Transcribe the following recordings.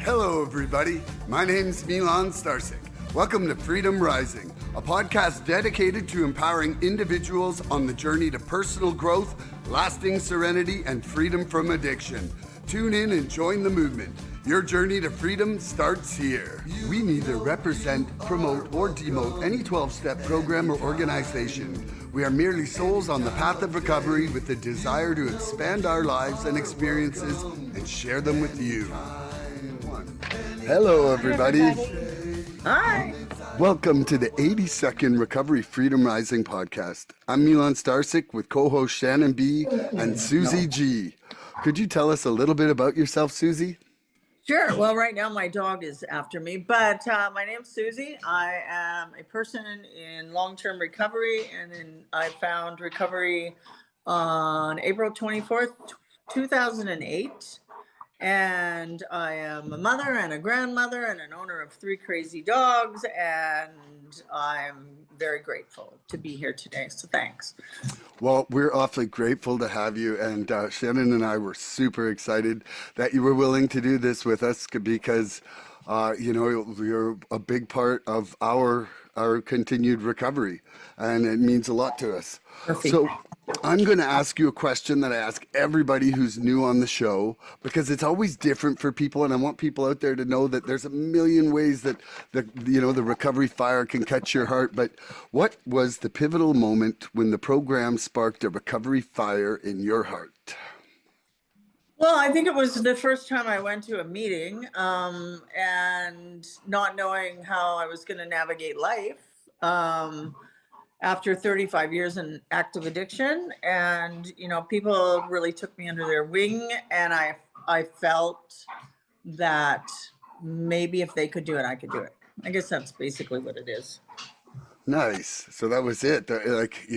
Hello, everybody. My name's Milan Starcic. Welcome to Freedom Rising, a podcast dedicated to empowering individuals on the journey to personal growth, lasting serenity, and freedom from addiction. Tune in and join the movement. Your journey to freedom starts here. We neither represent, promote, or demote any 12-step program or organization. We are merely souls on the path of recovery with the desire to expand our lives and experiences and share them with you. Hello, everybody. Hi. Welcome to the 82nd Recovery Freedom Rising podcast. I'm Milan Starcic with co-host Shannon B and Susie G. Could you tell us a little bit about yourself, Susie? Sure. Well, right now my dog is after me, but my name's Susie. I am a person in long-term recovery, and then I found recovery on April 24th, 2008. And I am a mother and a grandmother and an owner of 3 crazy dogs, and I'm very grateful to be here today. So thanks. Well, we're awfully grateful to have you, and Shannon and I were super excited that you were willing to do this with us because, you're a big part of our continued recovery, and it means a lot to us. Perfect. So I'm going to ask you a question that I ask everybody who's new on the show because it's always different for people, and I want people out there to know that there's a million ways that the recovery fire can catch your heart. But what was the pivotal moment when the program sparked a recovery fire in your heart? Well, I think it was the first time I went to a meeting, and not knowing how I was going to navigate life after 35 years in active addiction. And, people really took me under their wing, and I felt that maybe if they could do it, I could do it. I guess that's basically what it is. Nice. So that was it. Like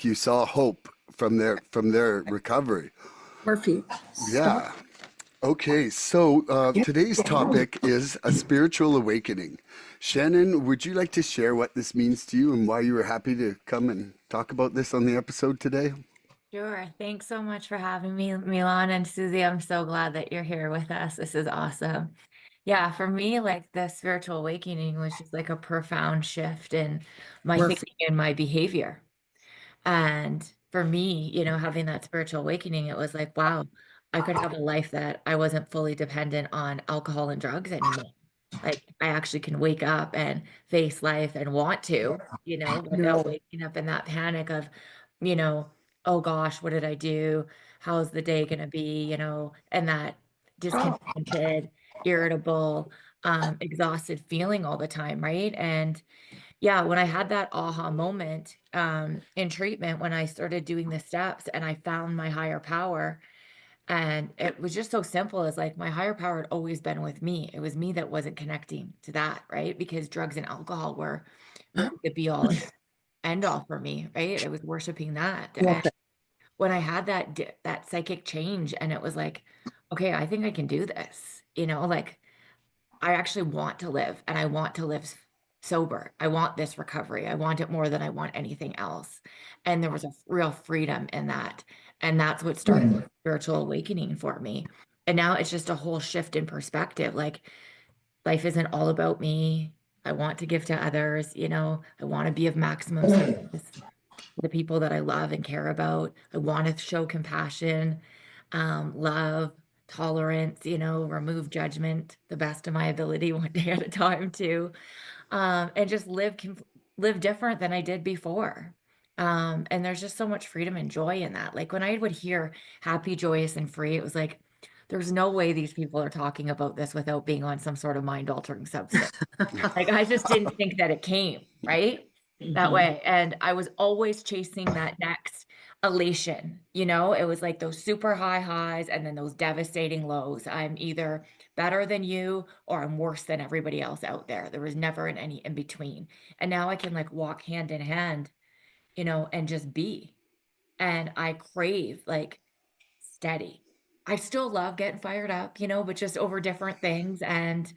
you saw hope from their recovery. Murphy. Yeah. Okay, so today's topic is a spiritual awakening. Shannon, would you like to share what this means to you and why you were happy to come and talk about this on the episode today? Sure. Thanks so much for having me, Milan and Susie. I'm so glad that you're here with us. This is awesome. Yeah, for me, like the spiritual awakening was just like a profound shift in my thinking and my behavior. And for me, having that spiritual awakening, it was like, wow, I could have a life that I wasn't fully dependent on alcohol and drugs anymore. Like I actually can wake up and face life and want to, without waking up in that panic of, you know, oh gosh, what did I do? How's the day gonna be? And that discontented, irritable, exhausted feeling all the time, right? And yeah, when I had that aha moment in treatment, when I started doing the steps and I found my higher power, and it was just so simple as like my higher power had always been with me. It was me that wasn't connecting to that, right? Because drugs and alcohol were really the be all and end all for me, right? It was worshiping that. And when I had that psychic change, and it was like, okay, I think I can do this, like I actually want to live, and I want to live sober. I want this recovery. I want it more than I want anything else. And there was a real freedom in that. And that's what started the spiritual awakening for me. And now it's just a whole shift in perspective. Like life isn't all about me. I want to give to others, I want to be of maximum service to the people that I love and care about. I want to show compassion, love, tolerance, remove judgment the best of my ability one day at a time too. And just live different than I did before. And there's just so much freedom and joy in that. Like when I would hear happy, joyous, and free, it was like, there's no way these people are talking about this without being on some sort of mind altering substance. Like I just didn't think that it came, right? That way. And I was always chasing that next elation, it was like those super high highs and then those devastating lows. I'm either better than you or I'm worse than everybody else out there. There was never any in between. And now I can like walk hand in hand, and just be. And I crave like steady. I still love getting fired up, but just over different things. And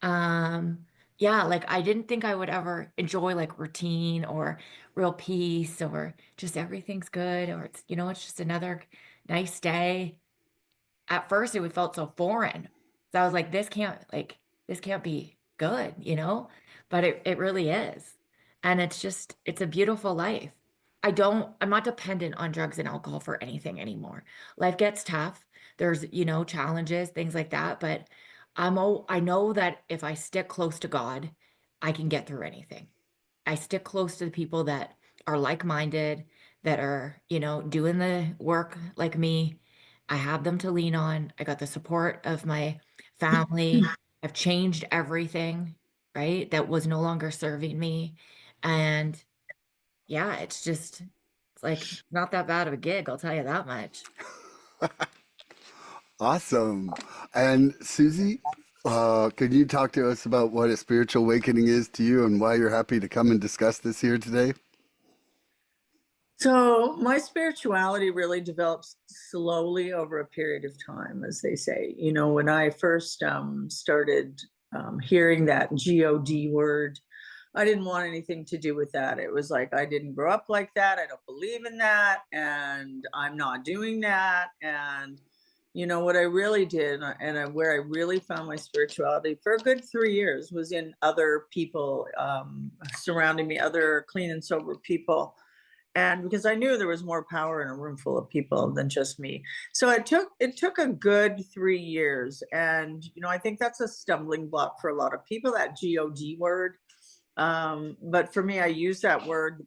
yeah, like I didn't think I would ever enjoy like routine or real peace or just everything's good or it's just another nice day. At first it would felt so foreign, So I was like, this can't be good, you know? But it really is. And it's a beautiful life. I'm not dependent on drugs and alcohol for anything anymore. Life gets tough. There's, challenges, things like that. But I know that if I stick close to God, I can get through anything. I stick close to the people that are like-minded, that are, doing the work like me. I have them to lean on. I got the support of my family. I've changed everything, right? That was no longer serving me. And yeah, it's like not that bad of a gig, I'll tell you that much. Awesome. And Susie, could you talk to us about what a spiritual awakening is to you and why you're happy to come and discuss this here today? So my spirituality really develops slowly over a period of time, as they say. When I first started hearing that God word, I didn't want anything to do with that. It was like, I didn't grow up like that. I don't believe in that. And I'm not doing that. And, what I really did where I really found my spirituality for a good 3 years was in other people surrounding me, other clean and sober people. And because I knew there was more power in a room full of people than just me. So it took a good 3 years. And, I think that's a stumbling block for a lot of people, that God word. But for me, I use that word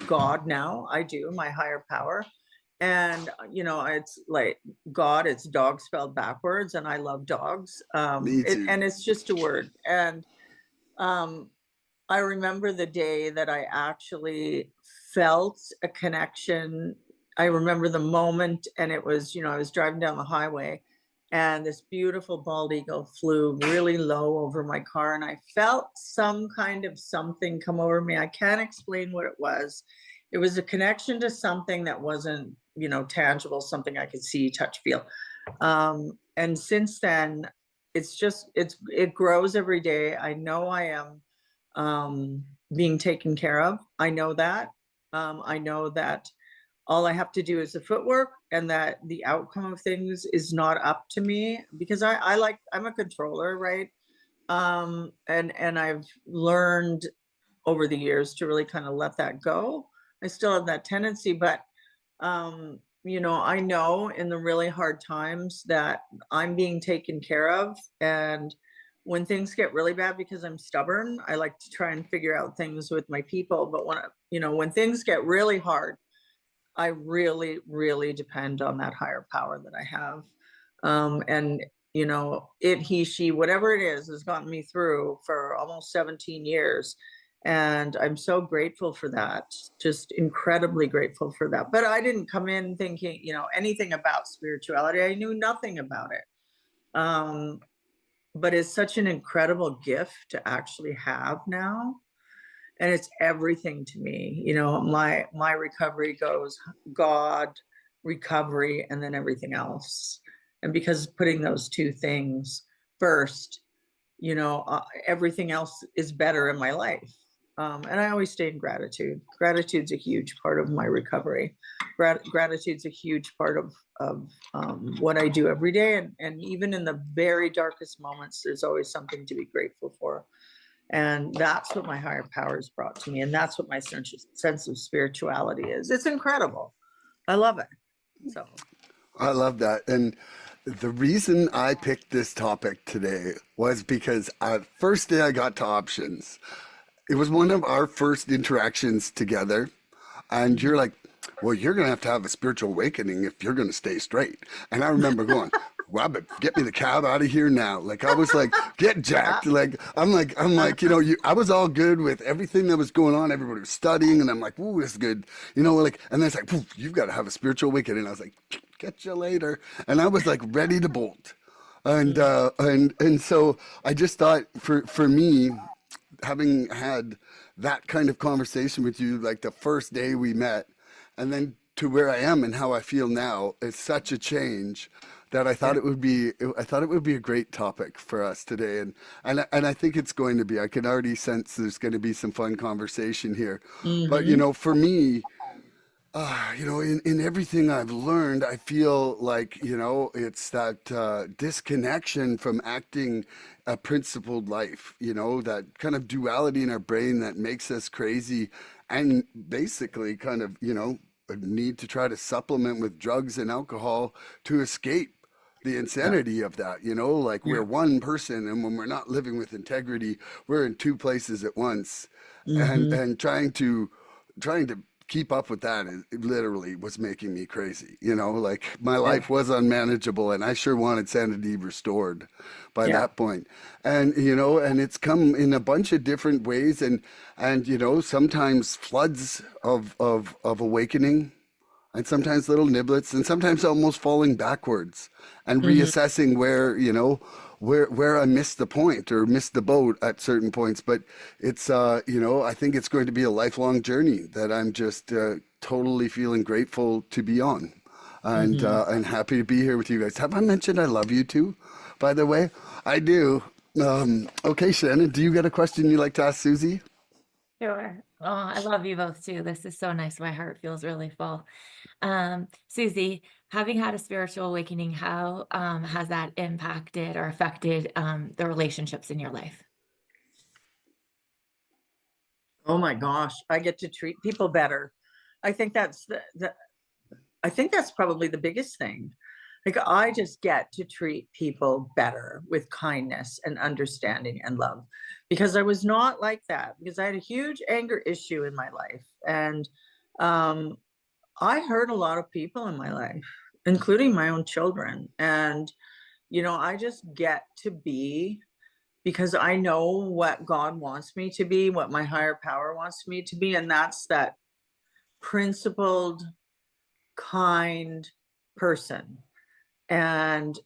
God now. I do, my higher power. And, it's like God, it's dog spelled backwards, and I love dogs. Me too. And it's just a word. And um, I remember the day that I actually felt a connection. I remember the moment, and it was, I was driving down the highway, and this beautiful bald eagle flew really low over my car, and I felt some kind of something come over me. I can't explain what it was. It was a connection to something that wasn't, tangible, something I could see, touch, feel. And since then, it grows every day. I know I am being taken care of. I know that. I know that all I have to do is the footwork, and that the outcome of things is not up to me, because I'm a controller, right? And I've learned over the years to really kind of let that go. I still have that tendency, but I know in the really hard times that I'm being taken care of. And when things get really bad, because I'm stubborn, I like to try and figure out things with my people. But when things get really hard, I really, really depend on that higher power that I have. And he, she, whatever it is, has gotten me through for almost 17 years. And I'm so grateful for that, just incredibly grateful for that. But I didn't come in thinking, anything about spirituality. I knew nothing about it. But it's such an incredible gift to actually have now. And it's everything to me. My recovery goes God, recovery, and then everything else. And because putting those two things first, everything else is better in my life. And I always stay in gratitude. Gratitude's a huge part of my recovery. Gratitude's a huge part of what I do every day. And even in the very darkest moments, there's always something to be grateful for. And that's what my higher powers brought to me. And that's what my sense of spirituality is. It's incredible. I love it. So I love that. And the reason I picked this topic today was because first day I got to options, it was one of our first interactions together. And you're like, well, you're going to have a spiritual awakening if you're going to stay straight. And I remember going, well, but get me the cab out of here now. Like, I was like, get jacked. I'm like, I was all good with everything that was going on. Everybody was studying, and I'm like, ooh, this is good. And then it's like, poof, you've got to have a spiritual awakening. And I was like, catch you later. And I was like ready to bolt. And so I just thought for me, having had that kind of conversation with you, like the first day we met, and then to where I am and how I feel now, it's such a change that I thought it would be a great topic for us today, and I think it's going to be. I can already sense there's going to be some fun conversation here. But mm-hmm. for me, in everything I've learned, I feel like, it's that disconnection from acting a principled life, that kind of duality in our brain that makes us crazy and basically kind of, a need to try to supplement with drugs and alcohol to escape the Yeah. insanity of that, like we're Yeah. one person, and when we're not living with integrity, we're in two places at once, and Hmm. trying to keep up with that is literally was making me crazy. Like my Yeah. life was unmanageable, and I sure wanted sanity restored by Yeah. that point. And and it's come in a bunch of different ways, and sometimes floods of awakening, and sometimes little niblets, and sometimes almost falling backwards and Hmm. reassessing where where I missed the point or missed the boat at certain points. But it's I think it's going to be a lifelong journey that I'm just totally feeling grateful to be on, Hmm. and happy to be here with you guys. Have I mentioned I love you too? By the way, I do. Okay, Shannon, do you got a question you'd like to ask Susie? Sure. Oh, I love you both too. This is so nice. My heart feels really full. Susie, having had a spiritual awakening, how has that impacted or affected the relationships in your life? Oh my gosh, I get to treat people better. I think that's I think that's probably the biggest thing. Like I just get to treat people better with kindness and understanding and love because I was not like that because I had a huge anger issue in my life and um I hurt a lot of people in my life, including my own children. And I just get to be because I know what God wants me to be, what my higher power wants me to be, and that's that principled, kind person. And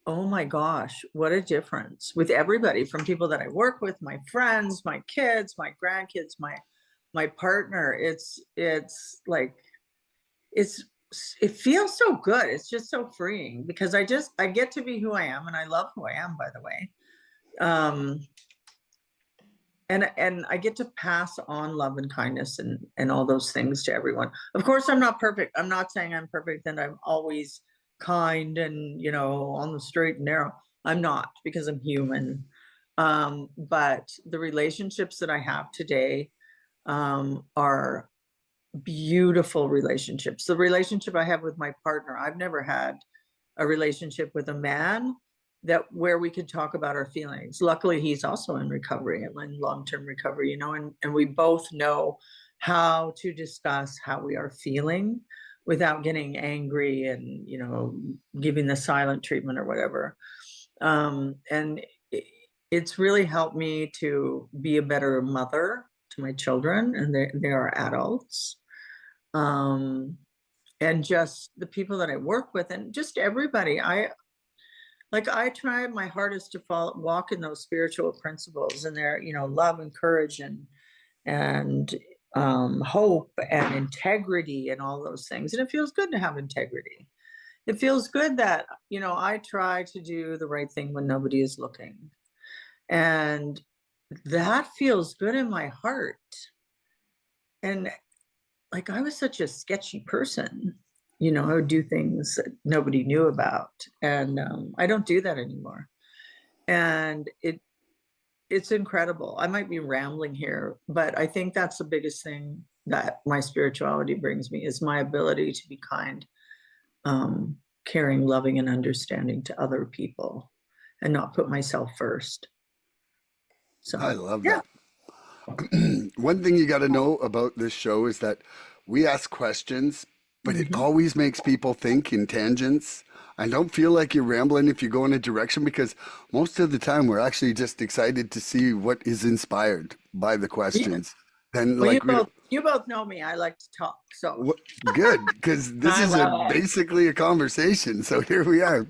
oh my gosh, what a difference with everybody from people that I work with, my friends, my kids, my grandkids, my partner. It's like it's it feels so good. It's just so freeing because I get to be who I am and I love who I am, by the way. Um and I get to pass on love and kindness and all those things to everyone. Of course, I'm not perfect. I'm not saying I'm perfect and I'm always kind and on the straight and narrow. I'm not because I'm human. But the relationships that I have today are beautiful relationships. The relationship I have with my partner, I've never had a relationship with a man that where we could talk about our feelings. Luckily, he's also in recovery and in long-term recovery, and we both know how to discuss how we are feeling without getting angry and, giving the silent treatment or whatever. And it's really helped me to be a better mother to my children, and they are adults. Um, and just the people that I work with and just everybody. I try my hardest to walk in those spiritual principles and their, love and courage and hope and integrity and all those things. And it feels good to have integrity. It feels good that, I try to do the right thing when nobody is looking. And that feels good in my heart. And like I was such a sketchy person, I would do things that nobody knew about. And I don't do that anymore. And it's incredible. I might be rambling here, but I think that's the biggest thing that my spirituality brings me is my ability to be kind, um, caring, loving, and understanding to other people and not put myself first. I So love yeah. that. One thing you got to know about this show is that we ask questions, but it Mhm. always makes people think in tangents. I don't feel like you're rambling if you go in a direction because most of the time we're actually just excited to see what is inspired by the Yeah. questions. Then, Well, like, you both know me. I like to talk. So what, good, because this I is love it. basically a conversation. So here we are.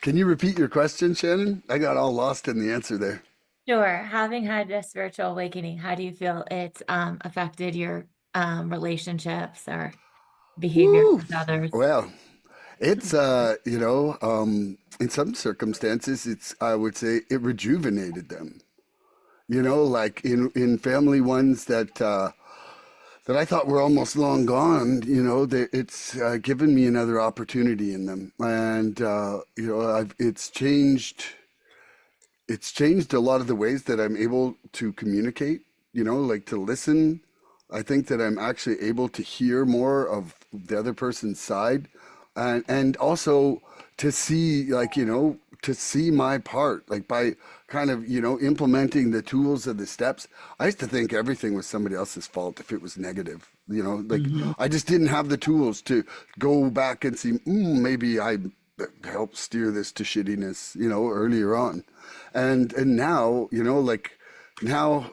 Can you repeat your question, Shannon? I got all lost in the answer there. Sure. Having had a spiritual awakening, how do you feel it's affected your relationships or behavior Woo! with others? Well, it's in some circumstances it's I would say it rejuvenated them. Like in family ones that I thought were almost long gone, it's given me another opportunity in them, and it's changed a lot of the ways that I'm able to communicate, like to listen. I think that I'm actually able to hear more of the other person's side, and also to see, like, to see my part, like by kind of, implementing the tools of the steps. I used to think everything was somebody else's fault if it was negative, like Mhm. I just didn't have the tools to go back and see, maybe I helped steer this to shittiness, earlier on. And now, like now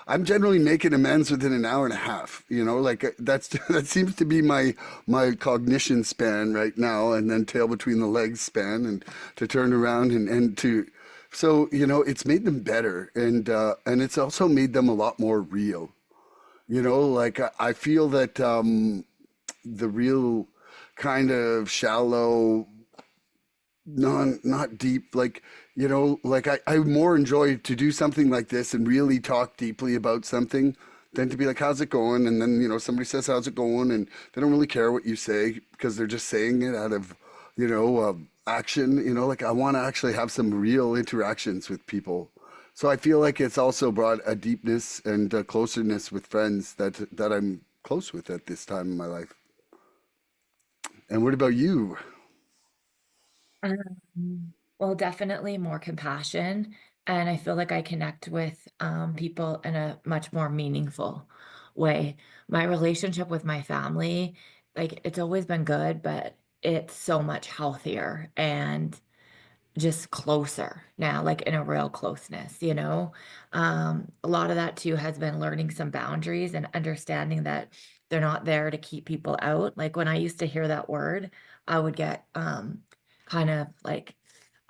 I'm generally making amends within an hour and a half. Like that's that seems to be my cognition span right now, and then tail between the legs span, and to turn around and to. So it's made them better, and it's also made them a lot more real. Like I feel that the real kind of shallow, not deep, like, like I more enjoy to do something like this and really talk deeply about something than to be like, how's it going? And then, somebody says, how's it going? And they don't really care what you say because they're just saying it out of, action. Like I want to actually have some real interactions with people. So I feel like it's also brought a deepness and a closeness with friends that I'm close with at this time in my life. And what about you? Well, definitely more compassion. And I feel like I connect with people in a much more meaningful way. My relationship with my family, like it's always been good, but it's so much healthier and just closer now, like in a real closeness, you know? A lot of that too has been learning some boundaries and understanding that they're not there to keep people out. Like when I used to hear that word, I would get kind of like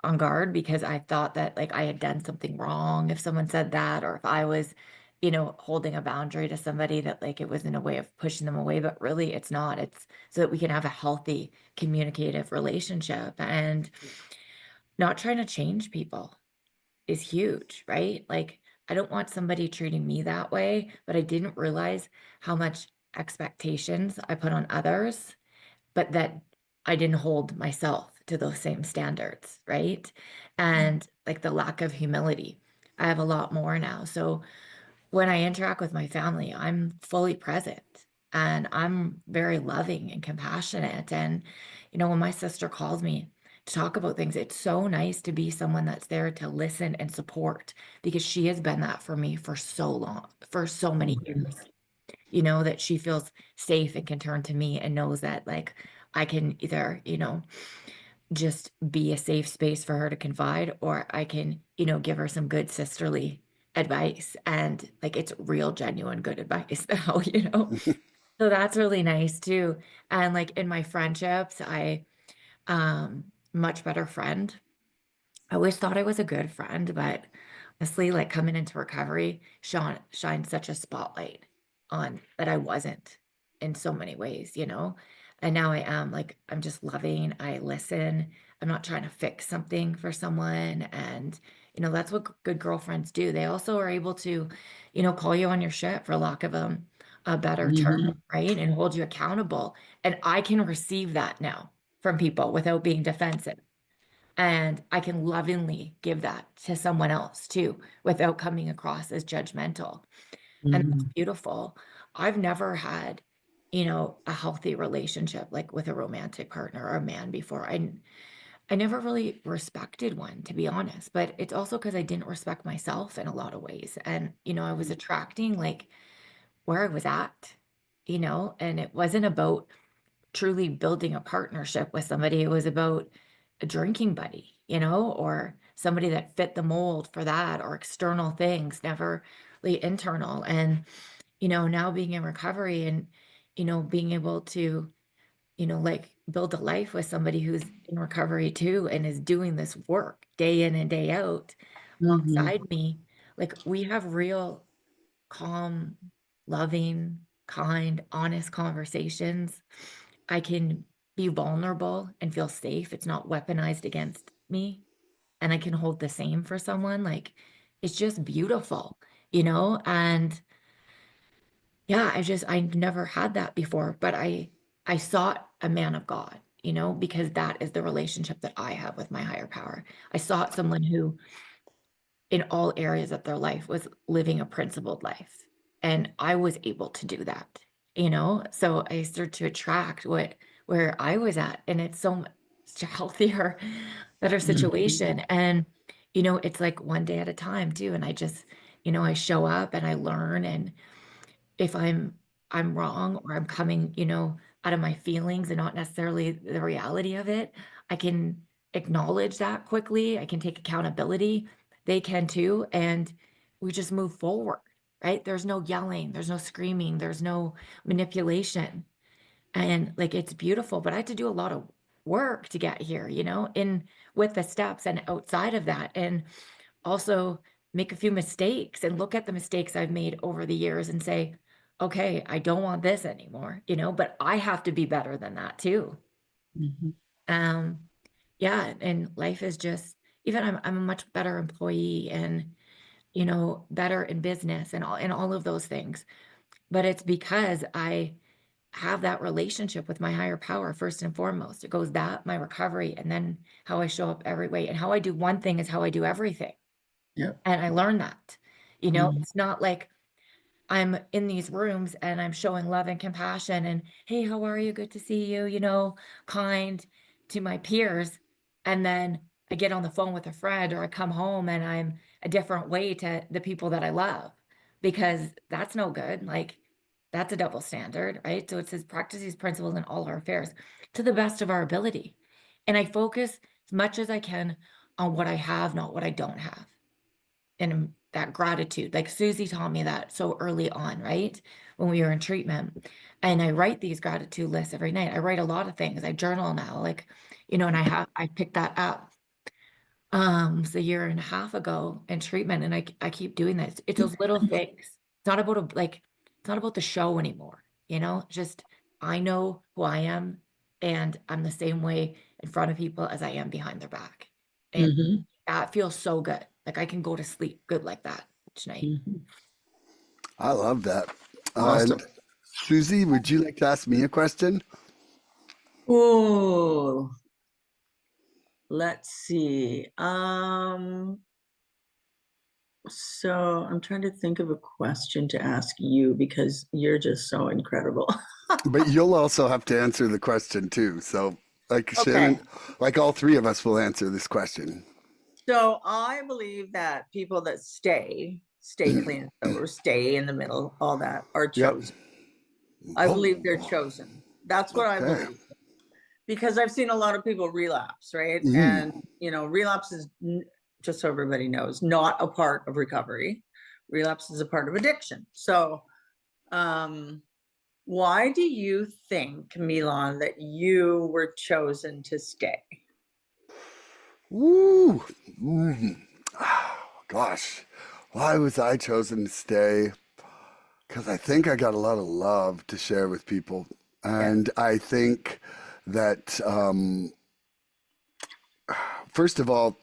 on guard because I thought that like I had done something wrong if someone said that, or if I was, holding a boundary to somebody that like it was in a way of pushing them away, but really it's not. It's so that we can have a healthy communicative relationship and not trying to change people is huge, right? Like, I don't want somebody treating me that way, but I didn't realize how much expectations I put on others, but that I didn't hold myself to those same standards, right? And like the lack of humility. I have a lot more now. So when I interact with my family, I'm fully present and I'm very loving and compassionate. And, when my sister calls me to talk about things, it's so nice to be someone that's there to listen and support because she has been that for me for so long, for so many Mhm. years, that she feels safe and can turn to me and knows that like I can either, just be a safe space for her to confide, or I can, give her some good sisterly advice. And like it's real, genuine, good advice now. So that's really nice too. And like in my friendships, much better friend. I always thought I was a good friend, but honestly, like coming into recovery, shined such a spotlight on that I wasn't in so many ways. And now I am like, I'm just loving, I listen. I'm not trying to fix something for someone. And, that's what good girlfriends do. They also are able to, call you on your shit for lack of a better term, Mhm. right? And hold you accountable. And I can receive that now from people without being defensive. And I can lovingly give that to someone else too, without coming across as judgmental. And that's Mhm. beautiful. I've never had, a healthy relationship like with a romantic partner or a man before. I never really respected one, to be honest, but it's also because I didn't respect myself in a lot of ways. And, I was attracting like where I was at, and it wasn't about truly building a partnership with somebody. It was about a drinking buddy, or somebody that fit the mold for that, or external things, never really internal. And, now being in recovery and, being able to, like build a life with somebody who's in recovery too and is doing this work day in and day out Mhm. alongside me, like we have real calm, loving, kind, honest conversations. I can be vulnerable and feel safe. It's not weaponized against me. And I can hold the same for someone. Like it's just beautiful. And yeah, I never had that before, but I sought a man of God, because that is the relationship that I have with my higher power. I sought someone who in all areas of their life was living a principled life. And I was able to do that. So I started to attract where I was at. And it's so much healthier, better Mhm. situation. And, it's like one day at a time too. And I just, I show up and I learn. And if I'm wrong or I'm coming, out of my feelings and not necessarily the reality of it, I can acknowledge that quickly. I can take accountability. They can too. And we just move forward, right? There's no yelling, there's no screaming, there's no manipulation. And like it's beautiful, but I had to do a lot of work to get here, in with the steps and outside of that. And also make a few mistakes and look at the mistakes I've made over the years and say, okay, I don't want this anymore, but I have to be better than that too. Mhm. Um, yeah, and life is just even I'm a much better employee and better in business and all of those things. But it's because I have that relationship with my higher power first and foremost. It goes that, my recovery, and then how I show up every way. And how I do one thing is how I do everything. Yep. And I learned that. Mhm. It's not like I'm in these rooms and I'm showing love and compassion and, hey, how are you? Good to see you, kind to my peers. And then I get on the phone with a friend or I come home and I'm a different way to the people that I love because that's no good. Like, that's a double standard, right? So it says practice these principles in all our affairs to the best of our ability. And I focus as much as I can on what I have, not what I don't have and that gratitude. Like Susie taught me that so early on, right? When we were in treatment. And I write these gratitude lists every night. I write a lot of things. I journal now, like, and I picked that up it's a year and a half ago in treatment. And I keep doing this. It's those little things. It's not about it's not about the show anymore, just I know who I am and I'm the same way in front of people as I am behind their back. And Mhm. that feels so good. Like I can go to sleep good like that each night. Mhm. I love that. Awesome. And Susie, would you like to ask me a question? Oh, let's see. So I'm trying to think of a question to ask you because you're just so incredible. But you'll also have to answer the question too. So, like Okay. Shannon, like all three of us will answer this question. So I believe that people that stay clean and sober, stay in the middle, all that are Yep. chosen. I Oh, believe they're chosen. That's what I okay. believe. Because I've seen a lot of people relapse, right? Mm. And, relapse is, just so everybody knows, not a part of recovery. Relapse is a part of addiction. So, um, why do you think, Milan, that you were chosen to stay? Woo. Mm. Oh, gosh. Why was I chosen to stay? Because I think I got a lot of love to share with people. Yeah. And I think that, first of all,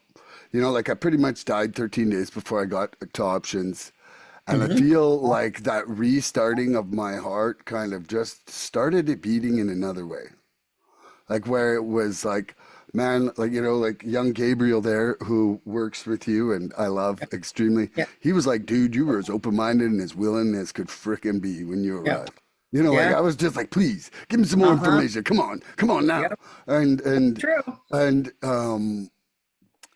like I pretty much died 13 days before I got to options. And I Mhm. feel like that restarting of my heart kind of just started it beating in another way. Like where it was like, man, like, like young Gabriel there who works with you and I love extremely. Yeah. He was like, dude, you were as open minded and as willing as could frickin' be when you Yeah. arrived. Like Yeah. I was just like, please give me some more Uh-huh. information. Come on now. Yep. And, and, True. and,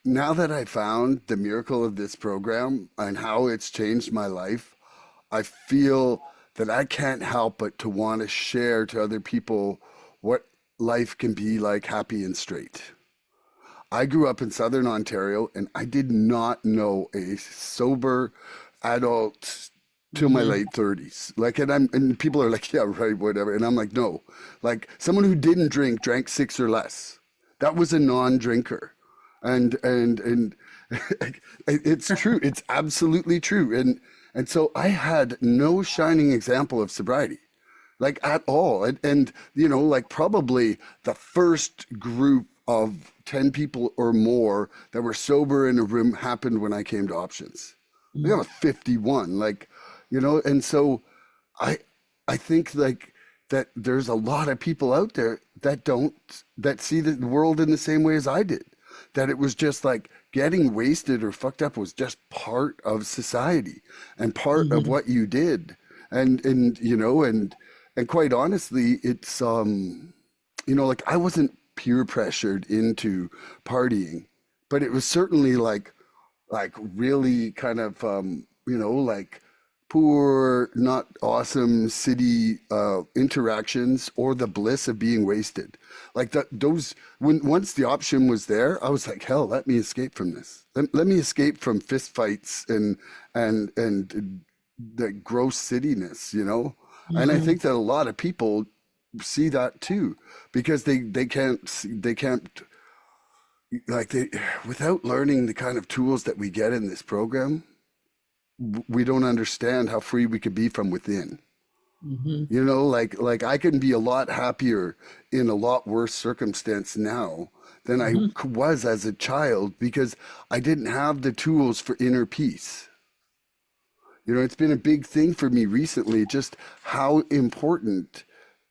now that I found the miracle of this program and how it's changed my life, I feel that I can't help but to want to share to other people what life can be like happy and straight. I grew up in Southern Ontario and I did not know a sober adult till my Mhm. late 30s. Like, and people are like, yeah, right, whatever. And I'm like, no, like someone who didn't drink drank six or less. That was a non-drinker. And it's true. It's absolutely true. And so I had no shining example of sobriety like at all. And like probably the first group of 10 people or more that were sober in a room happened when I came to options. Like I Mhm. was 51, like, and so I, I think like that there's a lot of people out there that see the world in the same way as I did. That it was just like getting wasted or fucked up was just part of society and part of Mm-hmm. what you did. And and quite honestly, it's like I wasn't peer pressured into partying, but it was certainly like really kind of like poor, not awesome city interactions or the bliss of being wasted. Like that, those when once the option was there, I was like, hell, let me escape from this. Let me escape from fist fights and the gross cityness, And I Mm-hmm. think that a lot of people see that too because they can't like they without learning the kind of tools that we get in this program, we don't understand how free we could be from within. Mm-hmm. Like I can be a lot happier in a lot worse circumstance now than I Mm-hmm. was as a child because I didn't have the tools for inner peace. It's been a big thing for me recently, just how important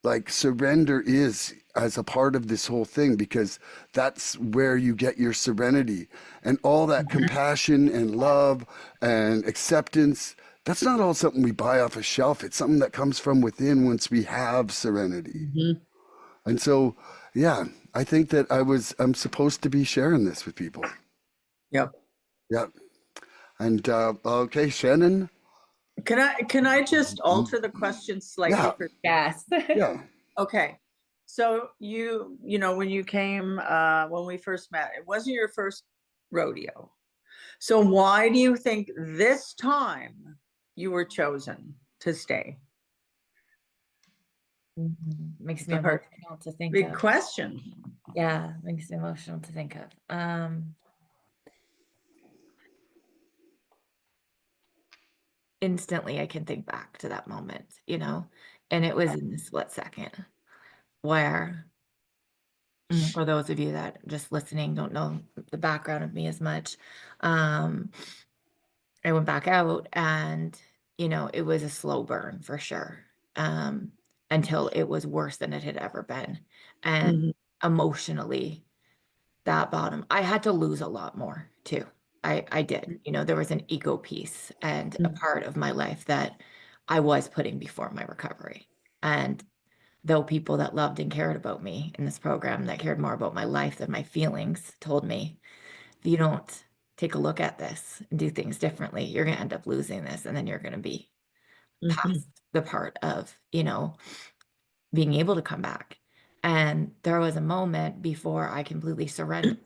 like surrender is as a part of this whole thing, because that's where you get your serenity and all that compassion and love and acceptance. That's not all something we buy off a shelf. It's something that comes from within once we have serenity. Mm-hmm. And so, yeah, I think that I'm supposed to be sharing this with people. Yep. Yeah. And okay, Shannon. Can I just alter the question slightly Yeah, for Yes. yeah. okay. So when you came when we first met, it wasn't your first rodeo. So why do you think this time you were chosen to stay? Makes It's me a hard, emotional to think big of. question. Yeah, makes me emotional to think of. Instantly I can think back to that moment, and it was in a split second where, for those of you that just listening don't know the background of me as much, um, I went back out and, it was a slow burn for sure, um, until it was worse than it had ever been. And Mm-hmm. emotionally, that bottom, I had to lose a lot more too. I did. There was an ego piece and a part of my life that I was putting before my recovery. And though people that loved and cared about me in this program, that cared more about my life than my feelings, told me, if you don't take a look at this and do things differently, you're going to end up losing this. And then you're going to be Mm-hmm. past the part of, being able to come back. And there was a moment before I completely surrendered,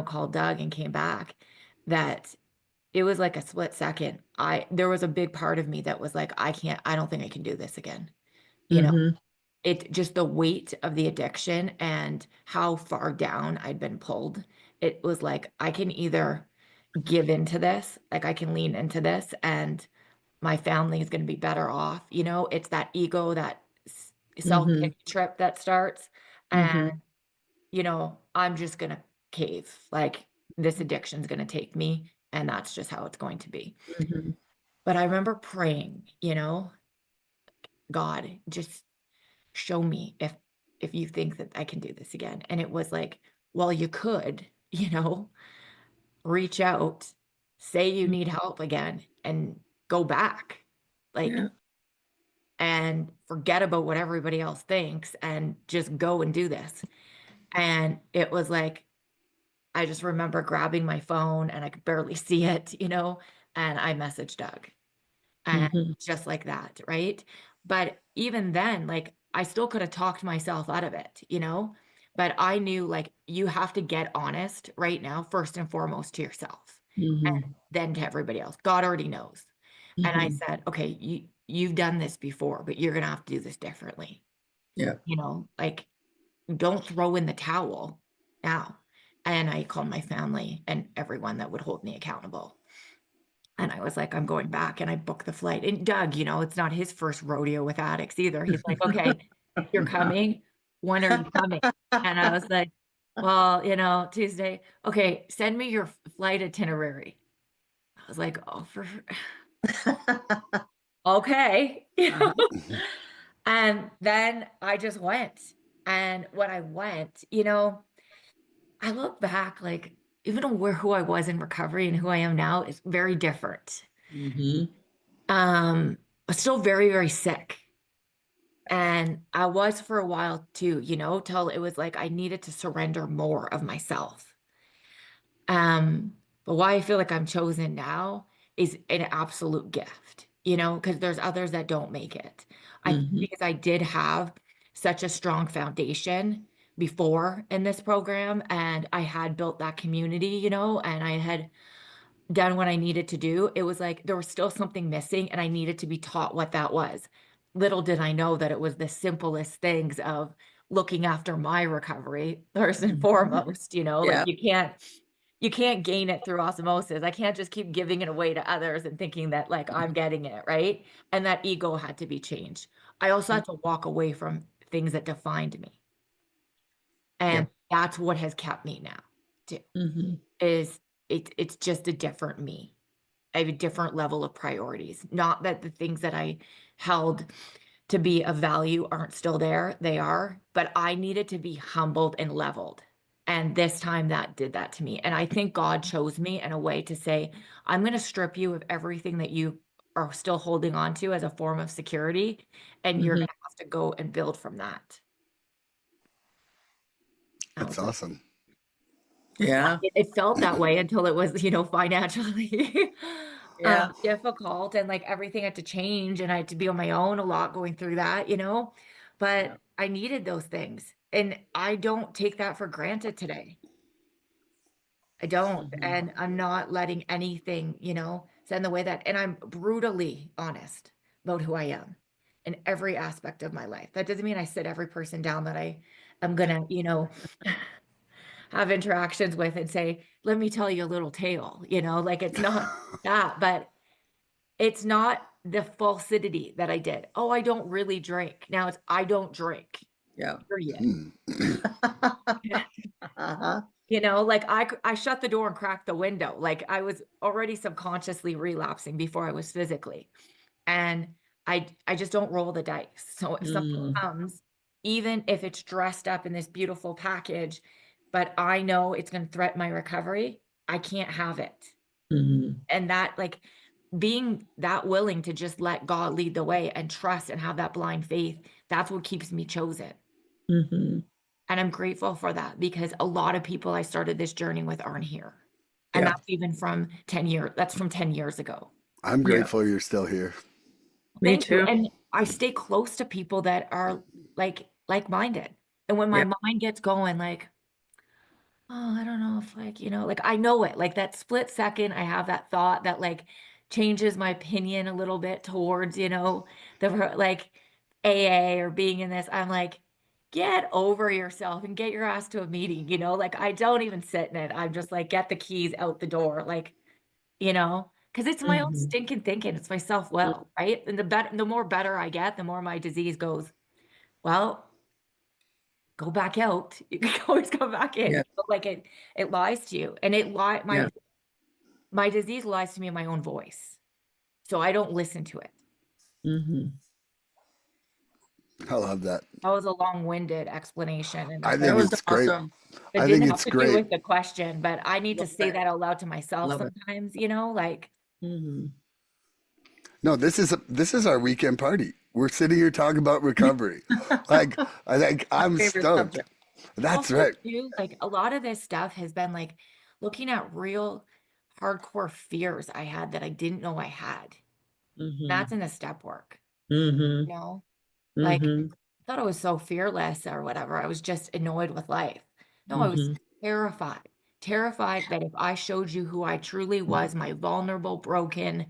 called Doug and came back, that it was like a split second. There was a big part of me that was like, I don't think I can do this again. You know, Mm-hmm. it just the weight of the addiction and how far down I'd been pulled. It was like, I can either give into this, like I can lean into this and my family is going to be better off. It's that ego, that Mm-hmm. self-pity trip that starts. And, Mm-hmm. I'm just going to cave. Like this addiction's going to take me. And that's just how it's going to be. Mm-hmm. But I remember praying, God, just show me if you think that I can do this again. And it was like, well, you could, reach out, say you need help again, and go back. Like, Yeah. and forget about what everybody else thinks and just go and do this. And it was like, I just remember grabbing my phone and I could barely see it, and I messaged Doug. And Mm-hmm. just like that, right? But even then, like I still could have talked myself out of it, but I knew like you have to get honest right now, first and foremost to yourself, and Mm-hmm. then to everybody else. God already knows. And I Mm-hmm. said, okay, you've done this before, but you're gonna have to do this differently. Yeah. Like don't throw in the towel now. And I called my family and everyone that would hold me accountable. And I was like, I'm going back, and I booked the flight. And Doug, it's not his first rodeo with addicts either. He's like, okay, you're coming. When are you coming? And I was like, well, Tuesday. Okay, send me your flight itinerary. I was like, oh, okay. Uh-huh. And then I just went. And when I went, I look back, like, even who I was in recovery and who I am now is very different. Mm-hmm. But still very, very sick. And I was for a while too, till it was like I needed to surrender more of myself. But why I feel like I'm chosen now is an absolute gift, because there's others that don't make it. I think Mm-hmm. because I did have such a strong foundation before in this program, and I had built that community, and I had done what I needed to do. It was like there was still something missing, and I needed to be taught what that was. Little did I know that it was the simplest things of looking after my recovery first and Mm-hmm. foremost, like Yeah. you can't gain it through osmosis. I can't just keep giving it away to others and thinking that like I'm getting it, right? And that ego had to be changed. I also had to walk away from things that defined me. Yeah. And that's what has kept me now, too, Mm-hmm. is it's just a different me. I have a different level of priorities. Not that the things that I held to be of value aren't still there, they are, but I needed to be humbled and leveled. And this time that did that to me. And I think God chose me in a way to say, I'm going to strip you of everything that you are still holding on to as a form of security. And you're Mm-hmm. going to have to go and build from that. I That's was like, awesome. Yeah. it felt that way until it was, financially Yeah. difficult, and like everything had to change, and I had to be on my own a lot going through that. Yeah. But I needed those things, and I don't take that for granted today. I don't, Mm-hmm. and I'm not letting anything, stand in the way that, and I'm brutally honest about who I am in every aspect of my life. That doesn't mean I sit every person down that I am gonna, have interactions with and say, let me tell you a little tale, like it's not that, but it's not the falsity that I did. Oh, I don't really drink. Now it's I don't drink, Yeah. period. Hmm. Uh-huh. Like I shut the door and cracked the window. Like I was already subconsciously relapsing before I was physically. And I just don't roll the dice. So if something Mm-hmm. comes, even if it's dressed up in this beautiful package, but I know it's going to threaten my recovery, I can't have it. Mm-hmm. And that, like, being that willing to just let God lead the way and trust and have that blind faith, that's what keeps me chosen. Mm-hmm. And I'm grateful for that, because a lot of people I started this journey with aren't here. And Yeah. that's even from 10 years, that's from 10 years ago. I'm Yeah. grateful you're still here. Me Thank you. too. And I stay close to people that are like-minded. And when my Yeah. mind gets going, like, oh, I don't know if like I know it. Like that split second, I have that thought that like changes my opinion a little bit towards, like AA or being in this. I'm like, get over yourself and get your ass to a meeting, like I don't even sit in it. I'm just like, get the keys out the door. Like, because it's my own Mm-hmm. stinking thinking. It's my self-will, right? And the more better I get, the more my disease goes, well, go back out. You can always come back in. Yeah. Like it lies to you. And Yeah. my disease lies to me in my own voice. So I don't listen to it. Mm-hmm. I love that. That was a long-winded explanation. And I That think was it's great. awesome. it I didn't think have it's to do great. with the question, but I need to Love say that. that out loud to myself Love it. sometimes, like, Mm-hmm. No, this is our weekend party. We're sitting here talking about recovery. Like I think My I'm favorite stoked. subject. That's also right. too, like a lot of this stuff has been like looking at real hardcore fears I had that I didn't know I had. Mm-hmm. That's in the step work, Mm-hmm. you know? Like Mm-hmm. I thought I was so fearless or whatever. I was just annoyed with life. No, I was Mm-hmm. terrified. Terrified that if I showed you who I truly was, my vulnerable, broken,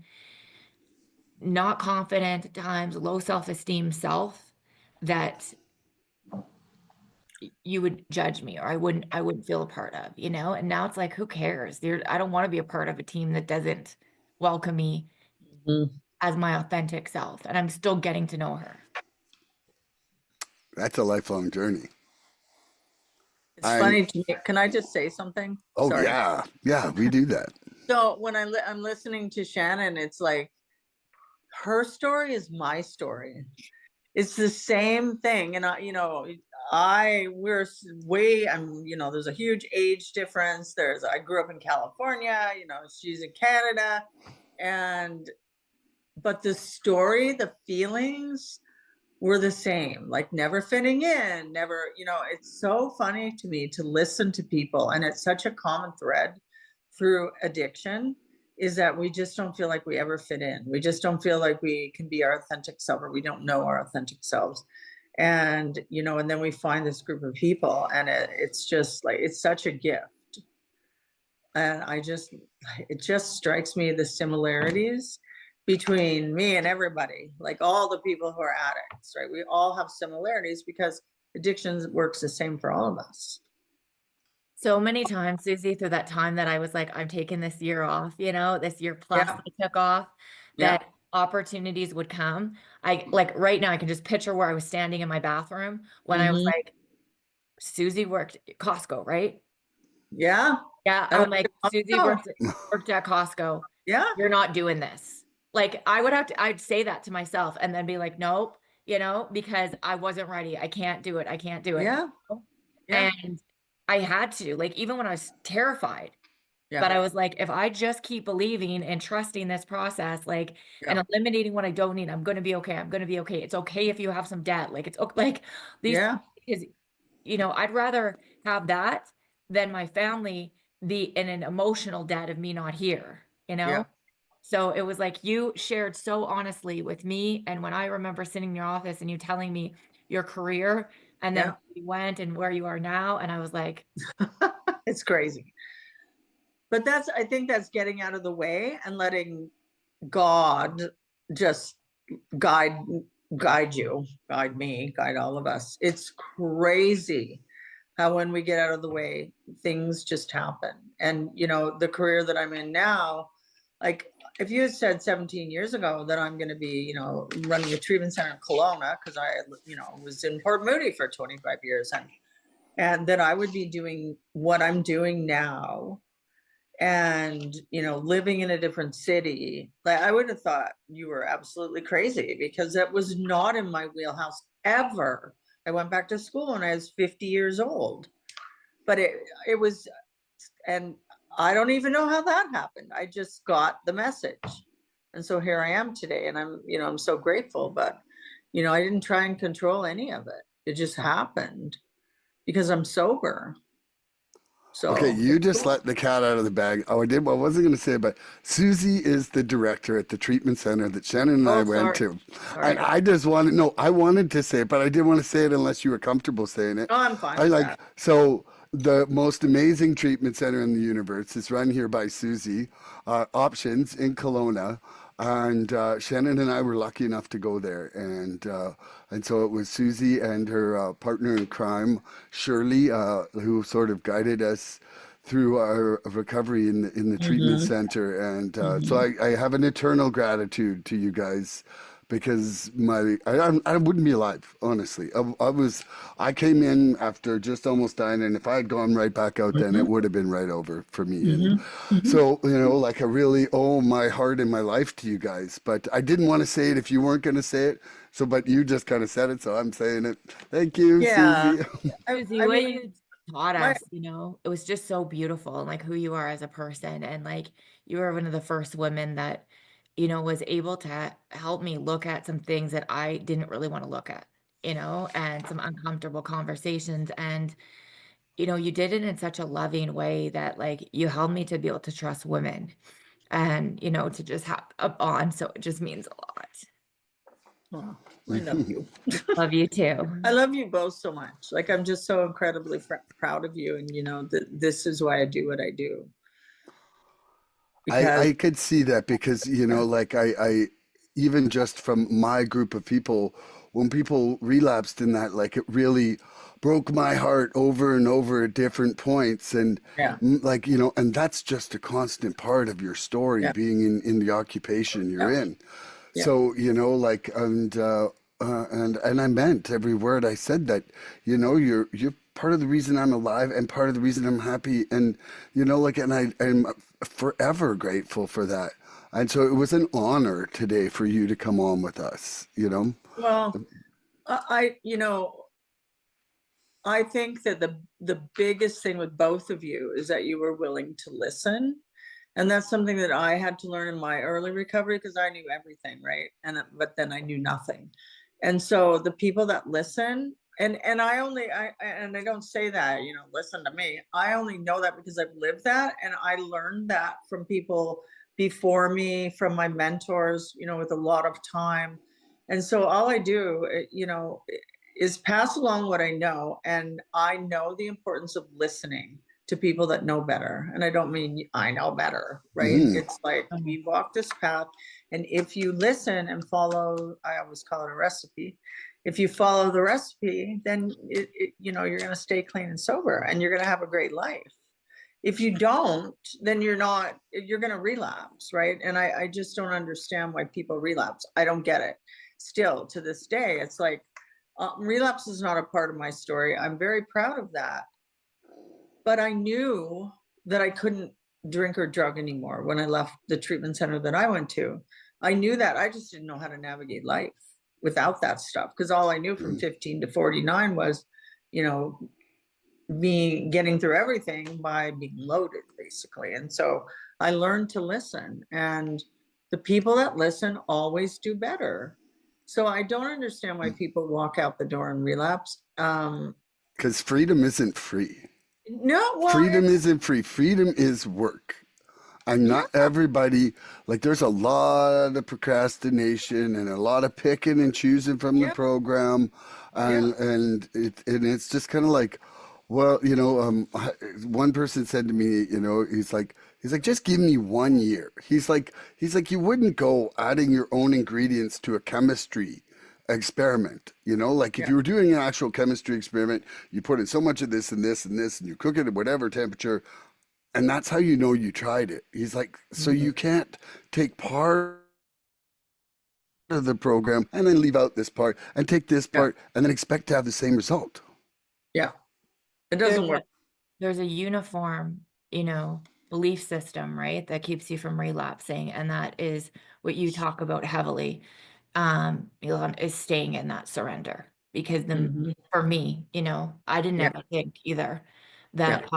not confident at times, low self-esteem self, that you would judge me or I wouldn't feel a part of, And now it's like, who cares? I don't want to be a part of a team that doesn't welcome me Mm-hmm. as my authentic self. And I'm still getting to know her. That's a lifelong journey. It's I'm funny to me. Can I just say something? oh Sorry. yeah. Yeah, we do that. So when I'm listening to Shannon, it's like her story is my story. It's the same thing. And we're way, there's a huge age difference. I grew up in California, she's in Canada. But the story, the feelings were the same, like never fitting in, never, it's so funny to me to listen to people. And it's such a common thread through addiction, is that we just don't feel like we ever fit in. We just don't feel like we can be our authentic self, or we don't know our authentic selves. And, and then we find this group of people, and it's just like, it's such a gift. And it just strikes me the similarities between me and everybody, like all the people who are addicts, right? We all have similarities because addiction works the same for all of us. So many times, Susie, through that time that I was like, I'm taking this year off, this year plus Yeah. I took off, that opportunities would come. I like right now, I can just picture where I was standing in my bathroom when I was like, Susie worked at Costco, right? Yeah. Yeah. I'm like, Susie worked at Costco. Yeah. You're not doing this. Like I'd say that to myself and then be like, nope, because I wasn't ready. I can't do it. I can't do it. Yeah. Yeah. And I had to, like, even when I was terrified, but I was like, if I just keep believing and trusting this process, like, and eliminating what I don't need, I'm going to be okay. I'm going to be okay. It's okay if you have some debt. Like, it's okay. Like these, is, I'd rather have that than my family be in an emotional debt of me not here, So it was like you shared so honestly with me. And when I remember sitting in your office and you telling me your career and then you went and where you are now, and I was like, it's crazy. But I think that's getting out of the way and letting God just guide you, guide me, guide all of us. It's crazy how when we get out of the way, things just happen. And, the career that I'm in now, like if you had said 17 years ago that I'm going to be, running a treatment center in Kelowna, because I, was in Port Moody for 25 years, and that I would be doing what I'm doing now, and living in a different city, like I would have thought you were absolutely crazy, because that was not in my wheelhouse ever. I went back to school when I was 50 years old, but it was, and I don't even know how that happened. I just got the message, and so here I am today, and I'm so grateful. But I didn't try and control any of it. It just happened because I'm sober. So okay, you just let the cat out of the bag. Oh, I did. Well, I wasn't going to say it, but Susie is the director at the treatment center that Shannon and I went to. And I just wanted, no, I wanted to say it, but I didn't want to say it unless you were comfortable saying it. Oh, I'm fine with that. So the most amazing treatment center in the universe is run here by Susie, Options in Kelowna. And Shannon and I were lucky enough to go there, and so it was Susie and her partner in crime, Shirley, who sort of guided us through our recovery in the treatment center. And so I have an eternal gratitude to you guys, because I wouldn't be alive, honestly. I came in after just almost dying, and if I had gone right back out then, it would have been right over for me. And so, like I really owe my heart and my life to you guys. But I didn't want to say it if you weren't going to say it. So, but you just kind of said it, so I'm saying it. Thank you, Susie. The way you taught us, it was just so beautiful, and like who you are as a person, and like you were one of the first women that was able to help me look at some things that I didn't really want to look at, and some uncomfortable conversations. And, you did it in such a loving way that like you helped me to be able to trust women and, to just have a bond. So it just means a lot. Oh, I love you. Love you too. I love you both so much. Like, I'm just so incredibly proud of you. And, this is why I do what I do. I could see that because, like I even just from my group of people, when people relapsed in that, like it really broke my heart over and over at different points. And like, and that's just a constant part of your story, being in the occupation you're in. So, like, and I meant every word I said, that, you're part of the reason I'm alive and part of the reason I'm happy. And, like, and I'm forever grateful for that. And so it was an honor today for you to come on with us, you know? Well, you know, I think that the biggest thing with both of you is that you were willing to listen. And that's something that I had to learn in my early recovery, because I knew everything, right? But then I knew nothing. And so the people that listen, and I don't say that, you know, listen to me. I only know that because I've lived that, and I learned that from people before me, from my mentors, you know, with a lot of time. And so all I do, you know, is pass along what I know, and I know the importance of listening to people that know better. And I don't mean I know better, right? Mm. It's like we walk this path, and if you listen and follow, I always call it a recipe. If you follow the recipe, then you know, you're going to stay clean and sober, and you're going to have a great life. If you don't, then you're going to relapse, right? And I just don't understand why people relapse. I don't get it. Still to this day, it's like relapse is not a part of my story. I'm very proud of that. But I knew that I couldn't drink or drug anymore when I left the treatment center that I went to. I knew that. I just didn't know how to navigate life without that stuff, because all I knew from 15 to 49 was, you know, getting through everything by being loaded, basically. And so I learned to listen, and the people that listen always do better. So I don't understand why people walk out the door and relapse. Because freedom isn't free. No, well, Freedom isn't free. Freedom is work. And yeah, not everybody, like there's a lot of procrastination and a lot of picking and choosing from the yeah, program. yeah, And it's just kind of like, well, you know, one person said to me, you know, he's like, just give me 1 year. He's like, you wouldn't go adding your own ingredients to a chemistry experiment, you know, like if yeah. you were doing an actual chemistry experiment, you put in so much of this and this and this, and you cook it at whatever temperature, and that's how you know you tried it. He's like, so Mhm. you can't take part of the program and then leave out this part and take this Yeah, part and then expect to have the same result. yeah. It There's doesn't a work. there's a uniform, you know, belief system, right, that keeps you from relapsing, and that is what you talk about heavily, Elon, is staying in that surrender. Because Hmm. for me, you know, I didn't Yeah, ever think either yeah. that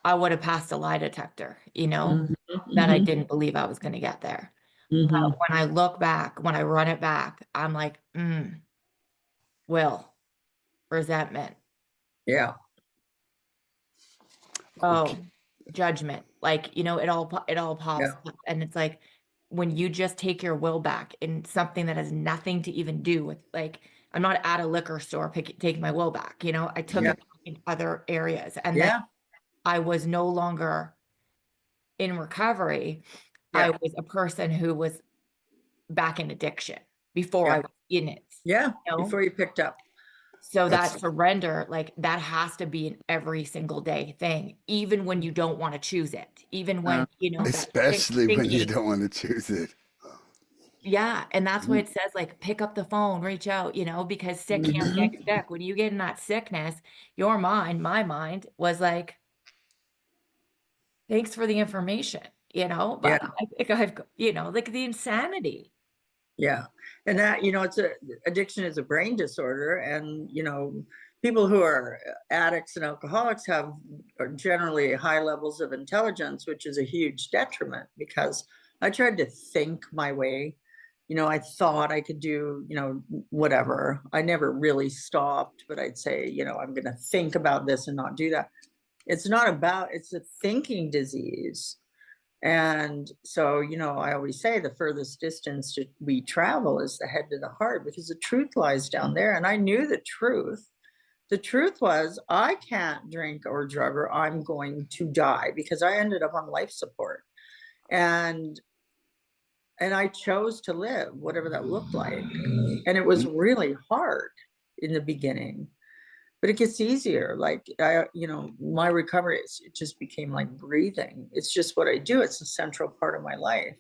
I would have passed a lie detector, you know, Hmm. that I Hmm. didn't believe I was going to get there. But Hmm. when I look back, when I run it back, I'm like, will, resentment, Yeah, Okay. oh, judgment. Like, you know, it all pops yeah, up. And it's like when you just take your will back in something that has nothing to even do with, like, I'm not at a liquor store taking my will back, you know, I took yeah, it in other areas. And then yeah, I was no longer in recovery. I yeah, was a person who was back in addiction before I yeah, was in it, yeah. you know? Before you picked up. So That's that surrender, like that has to be an every single day thing, even when you don't want to choose it, even Uh, when, you know, that especially when you thinking, don't want to choose it. yeah. And that's why it says like pick up the phone, reach out, you know, because sick can't get hmm. sick. When you get in that sickness, your mind, my mind was like, thanks for the information, you know, Yeah, but I think I've, you know, like the insanity. yeah. And that, you know, addiction is a brain disorder, and you know, people who are addicts and alcoholics are generally high levels of intelligence, which is a huge detriment, because I tried to think my way. You know, I thought I could do, you know, whatever. I never really stopped, but I'd say, you know, I'm going to think about this and not do that. It's a thinking disease. And so, you know, I always say the furthest distance we travel is the head to the heart, because the truth lies down there. And I knew the truth. The truth was, I can't drink or drug or I'm going to die, because I ended up on life support. And I chose to live, whatever that looked like. And it was really hard in the beginning, but it gets easier. Like you know, my recovery, it just became like breathing. It's just what I do. It's a central part of my life.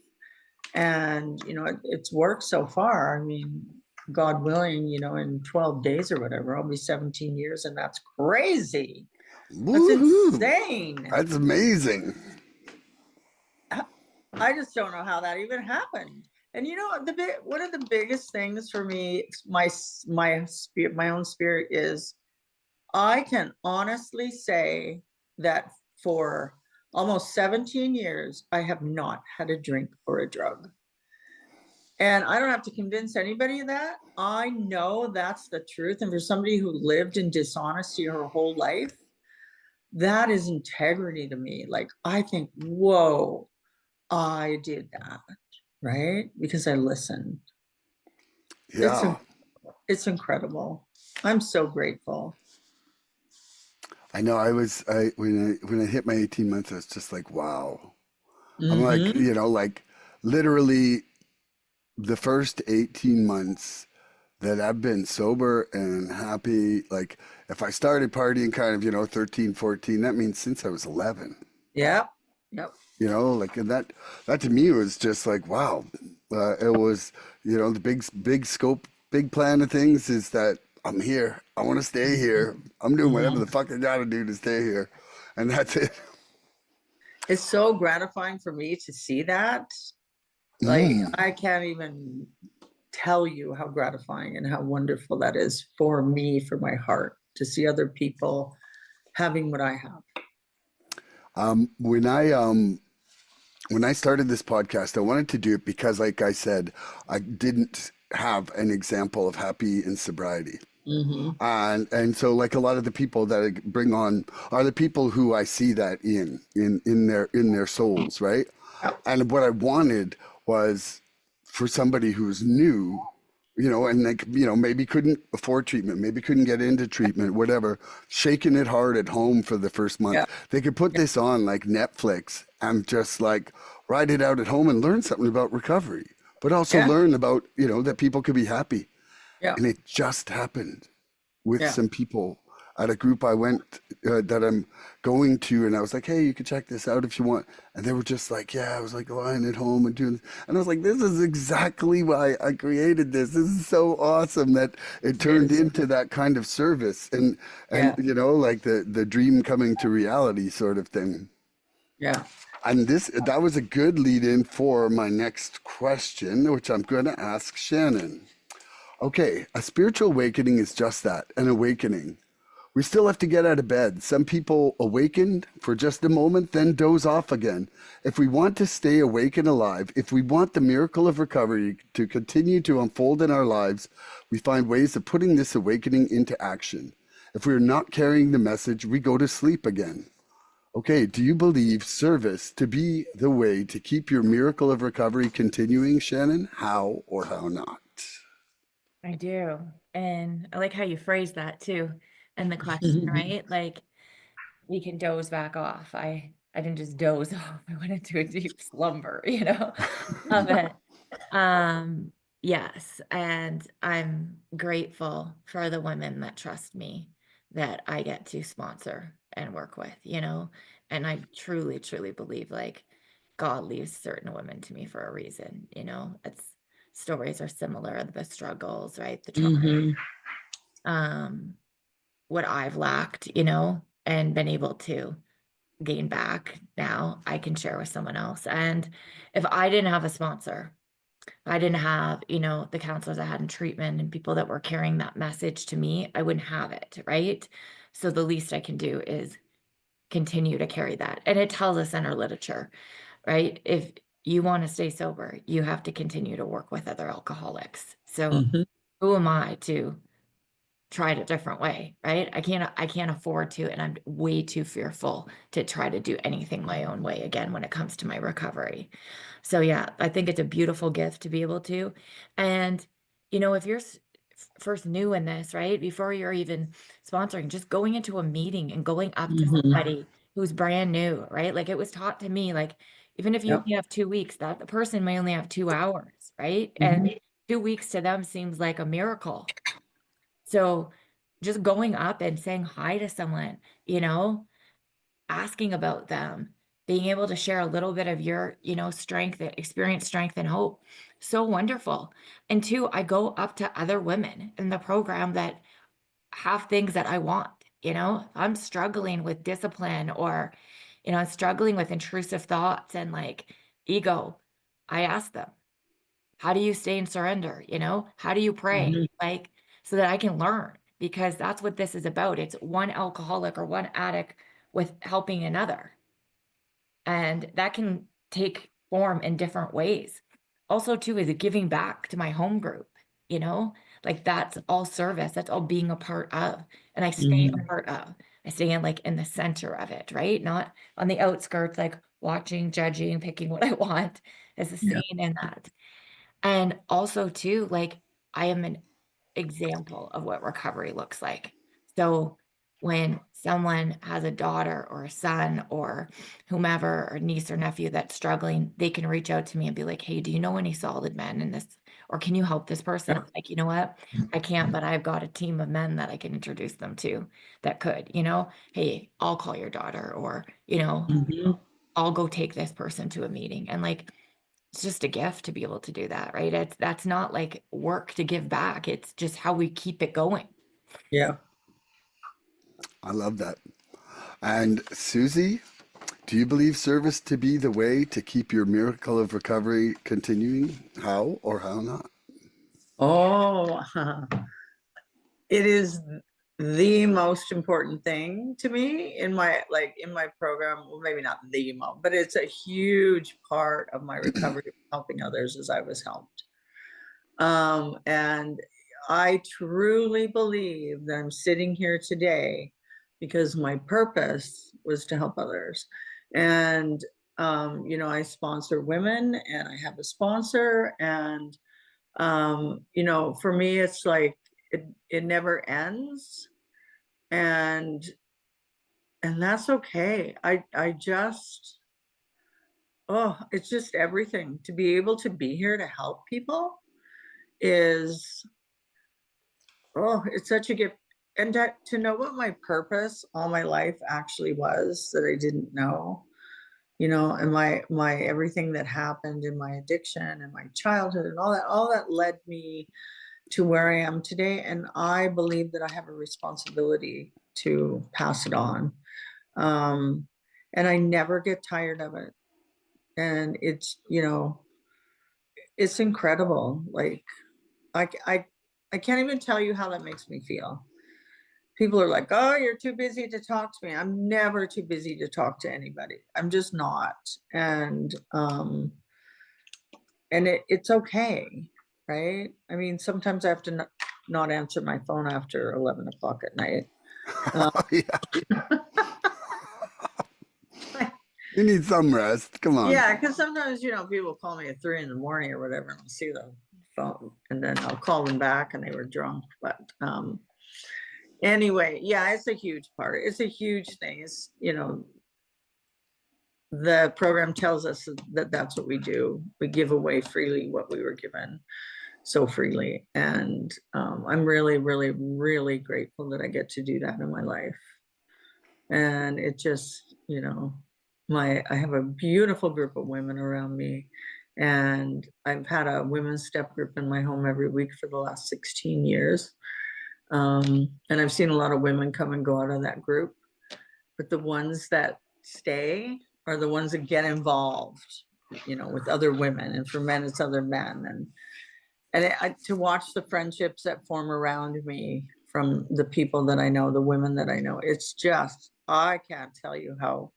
And, you know, it's worked so far. I mean, God willing, you know, in 12 days or whatever, I'll be 17 years, and that's crazy. That's Woohoo! insane. That's amazing. I just don't know how that even happened. And you know, one of the biggest things for me, my spirit, my own spirit, is I can honestly say that for almost 17 years, I have not had a drink or a drug. And I don't have to convince anybody of that. I know that's the truth. And for somebody who lived in dishonesty her whole life, that is integrity to me. Like, I think, whoa, I did that, right? Because I listened. Yeah. It's incredible. I'm so grateful. I know when I hit my 18 months, I was just like, wow. I'm like, Mm-hmm. like literally the first 18 months that I've been sober and happy, like if I started partying kind of, 13, 14, that means since I was 11. Yeah. Yep. Like and that to me was just like, wow. It was, the big scope, big plan of things is that I'm here. I want to stay here. I'm doing whatever Mm-hmm. the fuck I gotta do to stay here. And that's it. It's so gratifying for me to see that. Like, Mm. I can't even tell you how gratifying and how wonderful that is for me, for my heart, to see other people having what I have. Um, when I um when I started this podcast, I wanted to do it because, like I said, I didn't have an example of happy in sobriety. Mm-hmm. And so like a lot of the people that I bring on are the people who I see that in their souls, right? Yep. And what I wanted was for somebody who's new, and like, maybe couldn't afford treatment, maybe couldn't get into treatment, whatever, shaking it hard at home for the first month. Yeah. They could put this on like Netflix and just like ride it out at home and learn something about recovery, but also Yeah. learn about, that people could be happy. Yeah. And it just happened with Yeah. some people at a group I went that I'm going to, and I was like, "Hey, you can check this out if you want." And they were just like, "Yeah," I was like lying at home and doing, and I was like, "This is exactly why I created this. This is so awesome that it It turned is. into that kind of service and Yeah. like the dream coming to reality sort of thing." Yeah. And that was a good lead in for my next question, which I'm going to ask Shannon. Okay, a spiritual awakening is just that, an awakening. We still have to get out of bed. Some people awaken for just a moment, then doze off again. If we want to stay awake and alive, if we want the miracle of recovery to continue to unfold in our lives, we find ways of putting this awakening into action. If we are not carrying the message, we go to sleep again. Okay, do you believe service to be the way to keep your miracle of recovery continuing, Shannon? How or how not? I do. And I like how you phrase that too. And the question, right? Like we can doze back off. I didn't just doze off. I went into a deep slumber, of it. Um, yes, and I'm grateful for the women that trust me that I get to sponsor and work with. And I truly, truly believe like God leaves certain women to me for a reason. It's stories are similar, the struggles, right? The trauma, Mm-hmm. um, what I've lacked, and been able to gain back now, I can share with someone else. And if I didn't have a sponsor, I didn't have, the counselors I had in treatment and people that were carrying that message to me, I wouldn't have it, right? So the least I can do is continue to carry that. And it tells us in our literature, right? If you want to stay sober, you have to continue to work with other alcoholics. So Mm-hmm. who am I to try it a different way, right? I can't afford to, and I'm way too fearful to try to do anything my own way again when it comes to my recovery. So yeah, I think it's a beautiful gift to be able to. And if you're first new in this, right? Before you're even sponsoring, just going into a meeting and going up to Mm-hmm. somebody who's brand new, right? Like it was taught to me, like even if you Yep. only have 2 weeks, that the person may only have 2 hours, right? Mm-hmm. And 2 weeks to them seems like a miracle. So just going up and saying hi to someone, you know, asking about them, being able to share a little bit of your, strength, experience, strength, and hope. So wonderful. And two, I go up to other women in the program that have things that I want. I'm struggling with discipline or, struggling with intrusive thoughts and like ego, I ask them, how do you stay in surrender? How do you pray? Mhm. Like, so that I can learn, because that's what this is about. It's one alcoholic or one addict with helping another. And that can take form in different ways. Also, too, is giving back to my home group, you know, like that's all service, that's all being a part of. And I stay a Mhm. part of. I stay in the center of it, right? Not on the outskirts, like watching, judging, picking what I want. It's the Yeah. same in that. And also, too, like I am an example of what recovery looks like. So when someone has a daughter or a son or whomever, or niece or nephew that's struggling, they can reach out to me and be like, hey, do you know any solid men in this? Or can you help this person? Yeah. I'm like, you know what? I can't, but I've got a team of men that I can introduce them to that could, hey, I'll call your daughter, or, Mhm. I'll go take this person to a meeting. And like, it's just a gift to be able to do that, right? That's not like work to give back. It's just how we keep it going. Yeah. I love that. And Susie, do you believe service to be the way to keep your miracle of recovery continuing? How or how not? Oh, it is the most important thing to me in my program. Well, maybe not the most, but it's a huge part of my recovery, helping others as I was helped. And I truly believe that I'm sitting here today because my purpose was to help others. And I sponsor women, and I have a sponsor, and for me, it's like it never ends, and that's okay. I just it's just everything. To be able to be here to help people is it's such a gift. And to know what my purpose all my life actually was that I didn't know, and my everything that happened in my addiction and my childhood and all that led me to where I am today. And I believe that I have a responsibility to pass it on. And I never get tired of it. And it's incredible. Like I, I, I can't even tell you how that makes me feel. People are like, oh, you're too busy to talk to me. I'm never too busy to talk to anybody. I'm just not. And it's okay, right? I mean, sometimes I have to not answer my phone after 11 o'clock at night. Yeah, you need some rest. Come on. Yeah, because sometimes, people call me at 3 in the morning or whatever, and I'll see the phone, and then I'll call them back and they were drunk. But anyway, yeah, it's a huge part. It's a huge thing. It's, the program tells us that that's what we do. We give away freely what we were given so freely. And I'm really, really, really grateful that I get to do that in my life. And it just, I have a beautiful group of women around me. And I've had a women's step group in my home every week for the last 16 years. And I've seen a lot of women come and go out of that group. But the ones that stay are the ones that get involved, with other women. And for men, it's other men. And to watch the friendships that form around me from the people that I know, the women that I know, it's just, I can't tell you how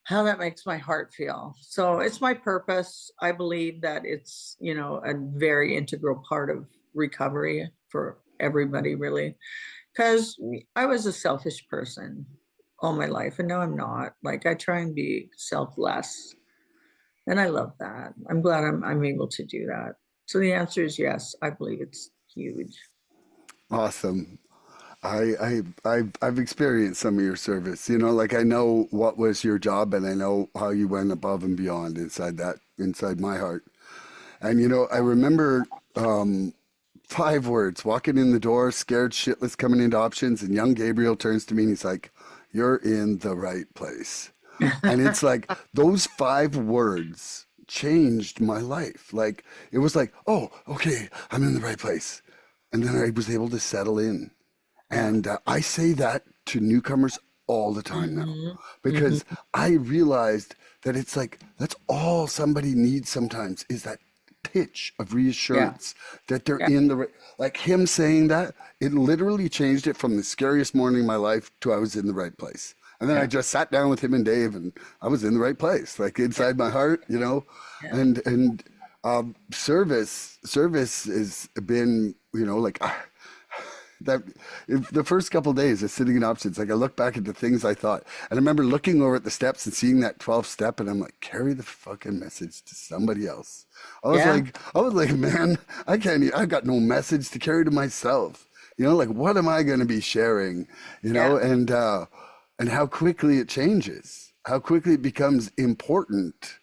that makes my heart feel. So it's my purpose. I believe that it's, a very integral part of recovery for everybody, really, because I was a selfish person all my life, and now I'm not. Like, I try and be selfless, and I love that. I'm glad I'm able to do that. So the answer is yes. I believe it's huge. Awesome. I've experienced some of your service. Like I know what was your job, and I know how you went above and beyond inside my heart. And I remember 5 words: walking in the door, scared shitless, coming into options, and young Gabriel turns to me and he's like, "You're in the right place." And it's like those 5 words changed my life. Like it was like, oh, okay, I'm in the right place. And then I was able to settle in. Yeah. And I say that to newcomers all the time now, Hmm. because I realized that it's like that's all somebody needs sometimes is that pitch of Yeah. reassurance that they're Yeah. in the right. Like him saying that, it literally changed it from the scariest morning in my life to I was in the right place. And then I Yeah. just sat down with him and Dave, and I was in the right place, like Yeah. inside my heart, you know. Yeah. And service has been, you know, like that if the first couple of days of sitting in options, like I look back at the things I thought, and I remember looking over at the steps and seeing that 12th step, and I'm like, carry the fucking message to somebody else. Yeah. I was like, man, I can't, I got no message to carry to myself. You know, like what am I going to be sharing? You know, Yeah. and how quickly it changes, how quickly it becomes important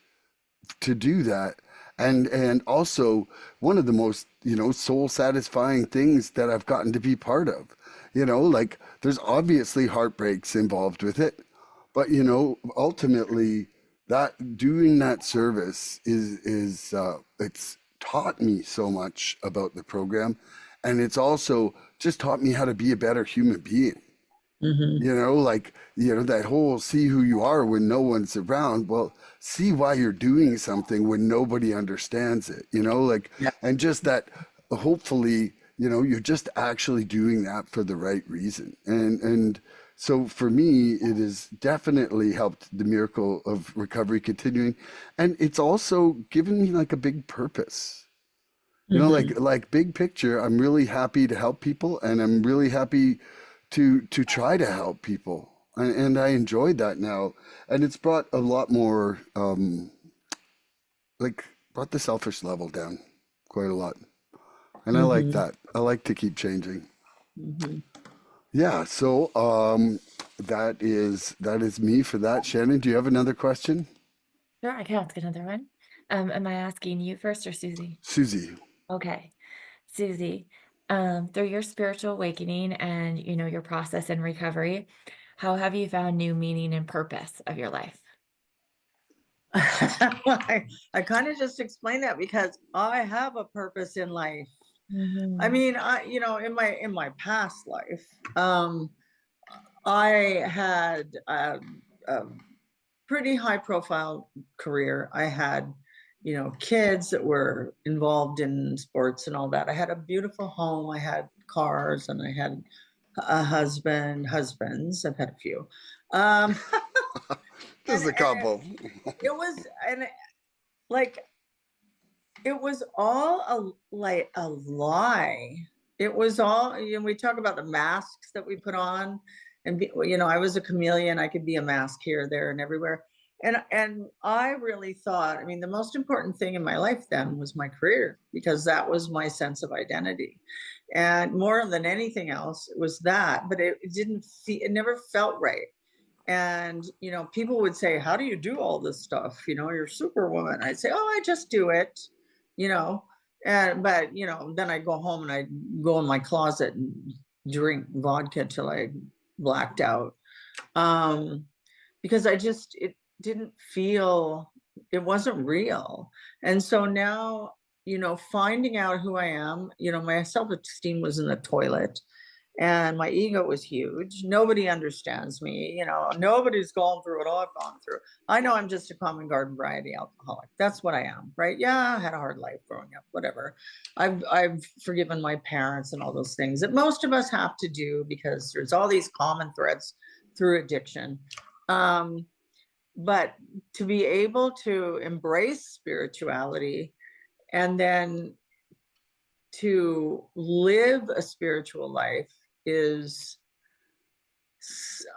to do that. And also one of the most, you know, soul satisfying things that I've gotten to be part of. You know, like there's obviously heartbreaks involved with it, but you know, ultimately that doing that service is it's taught me so much about the program, and it's also just taught me how to be a better human being. Hmm. You know, like, you know, that whole see who you are when no one's around. Well, see why you're doing something when nobody understands it, you know, like, Yeah. and just that hopefully, you know, you're just actually doing that for the right reason. And so for me, it has definitely helped the miracle of recovery continuing. And it's also given me like a big purpose. You know, Hmm. like big picture, I'm really happy to help people, and I'm really happy to try to help people. And I enjoyed that now. And it's brought a lot more like brought the selfish level down quite a lot. And I like Hmm. that. I like to keep changing. Hmm. Yeah, so that is me for that. Shannon, do you have another question? Sure, I can ask another one. Am I asking you first or Susie? Susie. Okay. Susie, through your spiritual awakening and your process in recovery, how have you found new meaning and purpose of your life? I kind of just explained that because I have a purpose in life. I Hmm. mean, in my past life, I had a pretty high profile career. I had, kids that were involved in sports and all that. I had a beautiful home. I had cars, and I had a husbands. I've had a few. Um, Just a and couple. it was, and like, it was all like a lie. It was all, we talk about the masks that we put on, and I was a chameleon. I could be a mask here, there, and everywhere. And I really thought, I mean, the most important thing in my life then was my career, because that was my sense of identity. And more than anything else, it was that, but it didn't feel, it never felt right. And people would say, how do you do all this stuff? You're superwoman. I'd say, oh, I just do it. you know and but then I go home and I go in my closet and drink vodka till I blacked out, um because it didn't feel, it wasn't real. And so now, finding out who I am, my self-esteem was in the toilet, and my ego was huge. Nobody understands me. Nobody's gone through what I've gone through. I know I'm just a common garden variety alcoholic. That's what I am, right? Yeah, I had a hard life growing up, whatever. I've forgiven my parents and all those things that most of us have to do, because there's all these common threads through addiction. Um, but to be able to embrace spirituality, and then to live a spiritual life, is,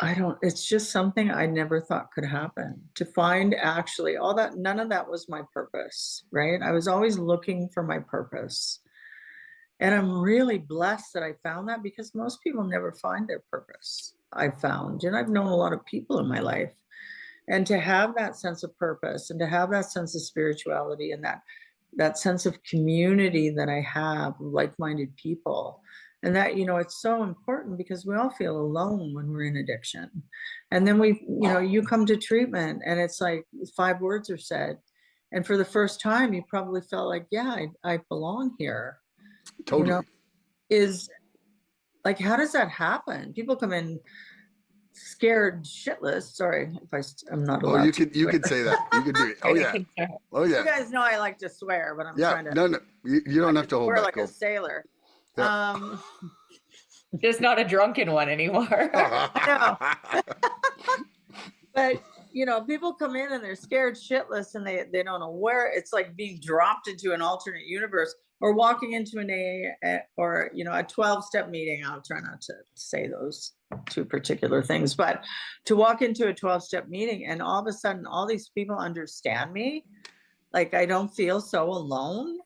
I don't, it's just something I never thought could happen. To find actually all that, none of that was my purpose, right? I was always looking for my purpose. And I'm really blessed that I found that, because most people never find their purpose. I've found, and I've known a lot of people in my life. And to have that sense of purpose, and to have that sense of spirituality, and that sense of community that I have, like-minded people. And that, it's so important, because we all feel alone when we're in addiction. And then you come to treatment, and it's like 5 words are said. And for the first time, you probably felt like, yeah, I belong here. You know, Totally. is like, how does that happen? People come in scared shitless. Sorry if I'm not Oh, allowed you to could say that. You could do it. Oh Very yeah. concerned. Oh You yeah. guys know I like to swear, but I'm Yeah. trying to No, you don't have to hold swear back. like Go. a sailor. Yeah. Just not a drunken one anymore. I know. But people come in and they're scared shitless and they don't know where. It's like being dropped into an alternate universe or walking into an AA or a 12-step meeting. I'll try not to say those two particular things, but to walk into a 12-step meeting and all of a sudden all these people understand me, like I don't feel so alone.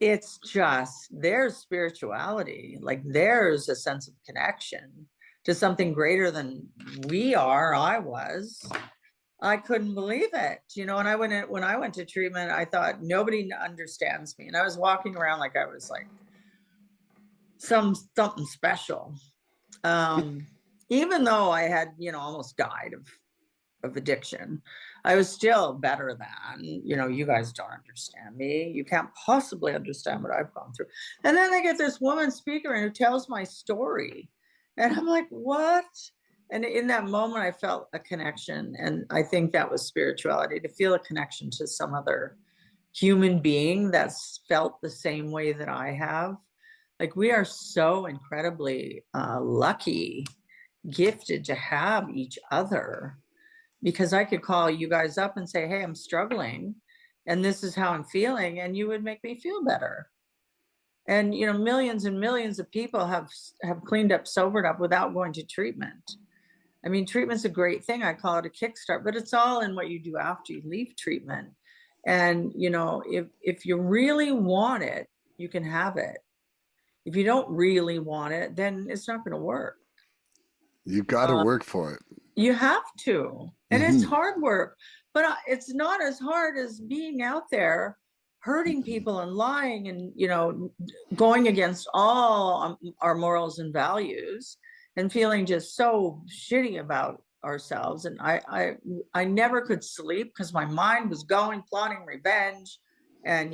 It's just there's spirituality, like there's a sense of connection to something greater than I was. I couldn't believe it, and when I went to treatment, I thought nobody understands me, and I was walking around like I was like something special. Even though I had almost died of addiction, I was still better than, you guys don't understand me. You can't possibly understand what I've gone through. And then I get this woman speaker who tells my story. And I'm like, what? And in that moment, I felt a connection. And I think that was spirituality, to feel a connection to some other human being that's felt the same way that I have. Like, we are so incredibly lucky, gifted to have each other, because I could call you guys up and say, hey, I'm struggling and this is how I'm feeling, and you would make me feel better. And millions and millions of people have cleaned up, sobered up without going to treatment. I mean, treatment's a great thing. I call it a kickstart, but it's all in what you do after you leave treatment. And if you really want it, you can have it. If you don't really want it, then it's not going to work. You got to work for it. You have to. And it's hard work, but it's not as hard as being out there hurting people and lying and, going against all our morals and values and feeling just so shitty about ourselves. And I never could sleep because my mind was going, plotting revenge and,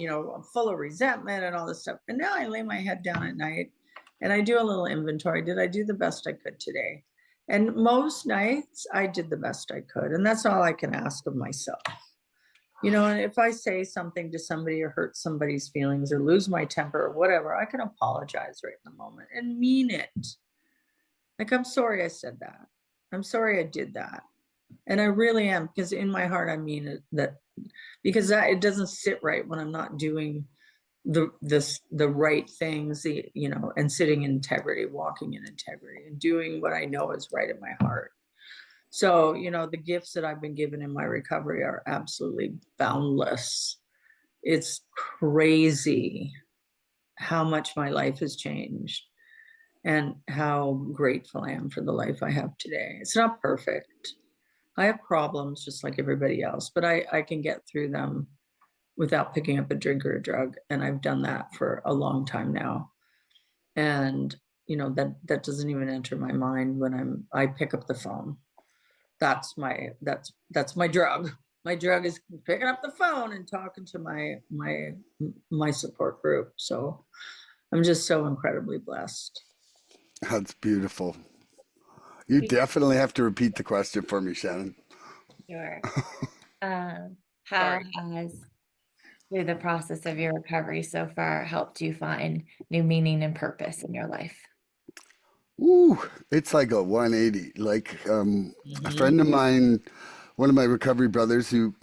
full of resentment and all this stuff. And now I lay my head down at night and I do a little inventory. Did I do the best I could today? And most nights I did the best I could. And that's all I can ask of myself. And if I say something to somebody or hurt somebody's feelings or lose my temper or whatever, I can apologize right in the moment and mean it. Like, I'm sorry I said that. I'm sorry I did that. And I really am, because in my heart, I mean it, because it doesn't sit right when I'm not doing the right things, and sitting in integrity, walking in integrity, and doing what I know is right in my heart. So, the gifts that I've been given in my recovery are absolutely boundless. It's crazy how much my life has changed and how grateful I am for the life I have today. It's not perfect. I have problems just like everybody else, but I can get through them without picking up a drink or a drug. And I've done that for a long time now. And, that doesn't even enter my mind when I pick up the phone. That's my drug. My drug is picking up the phone and talking to my support group. So I'm just so incredibly blessed. That's beautiful. You definitely have to repeat the question for me, Shannon. Sure. How has, through the process of your recovery so far, helped you find new meaning and purpose in your life? Ooh, it's like a 180. Like a friend of mine, one of my recovery brothers who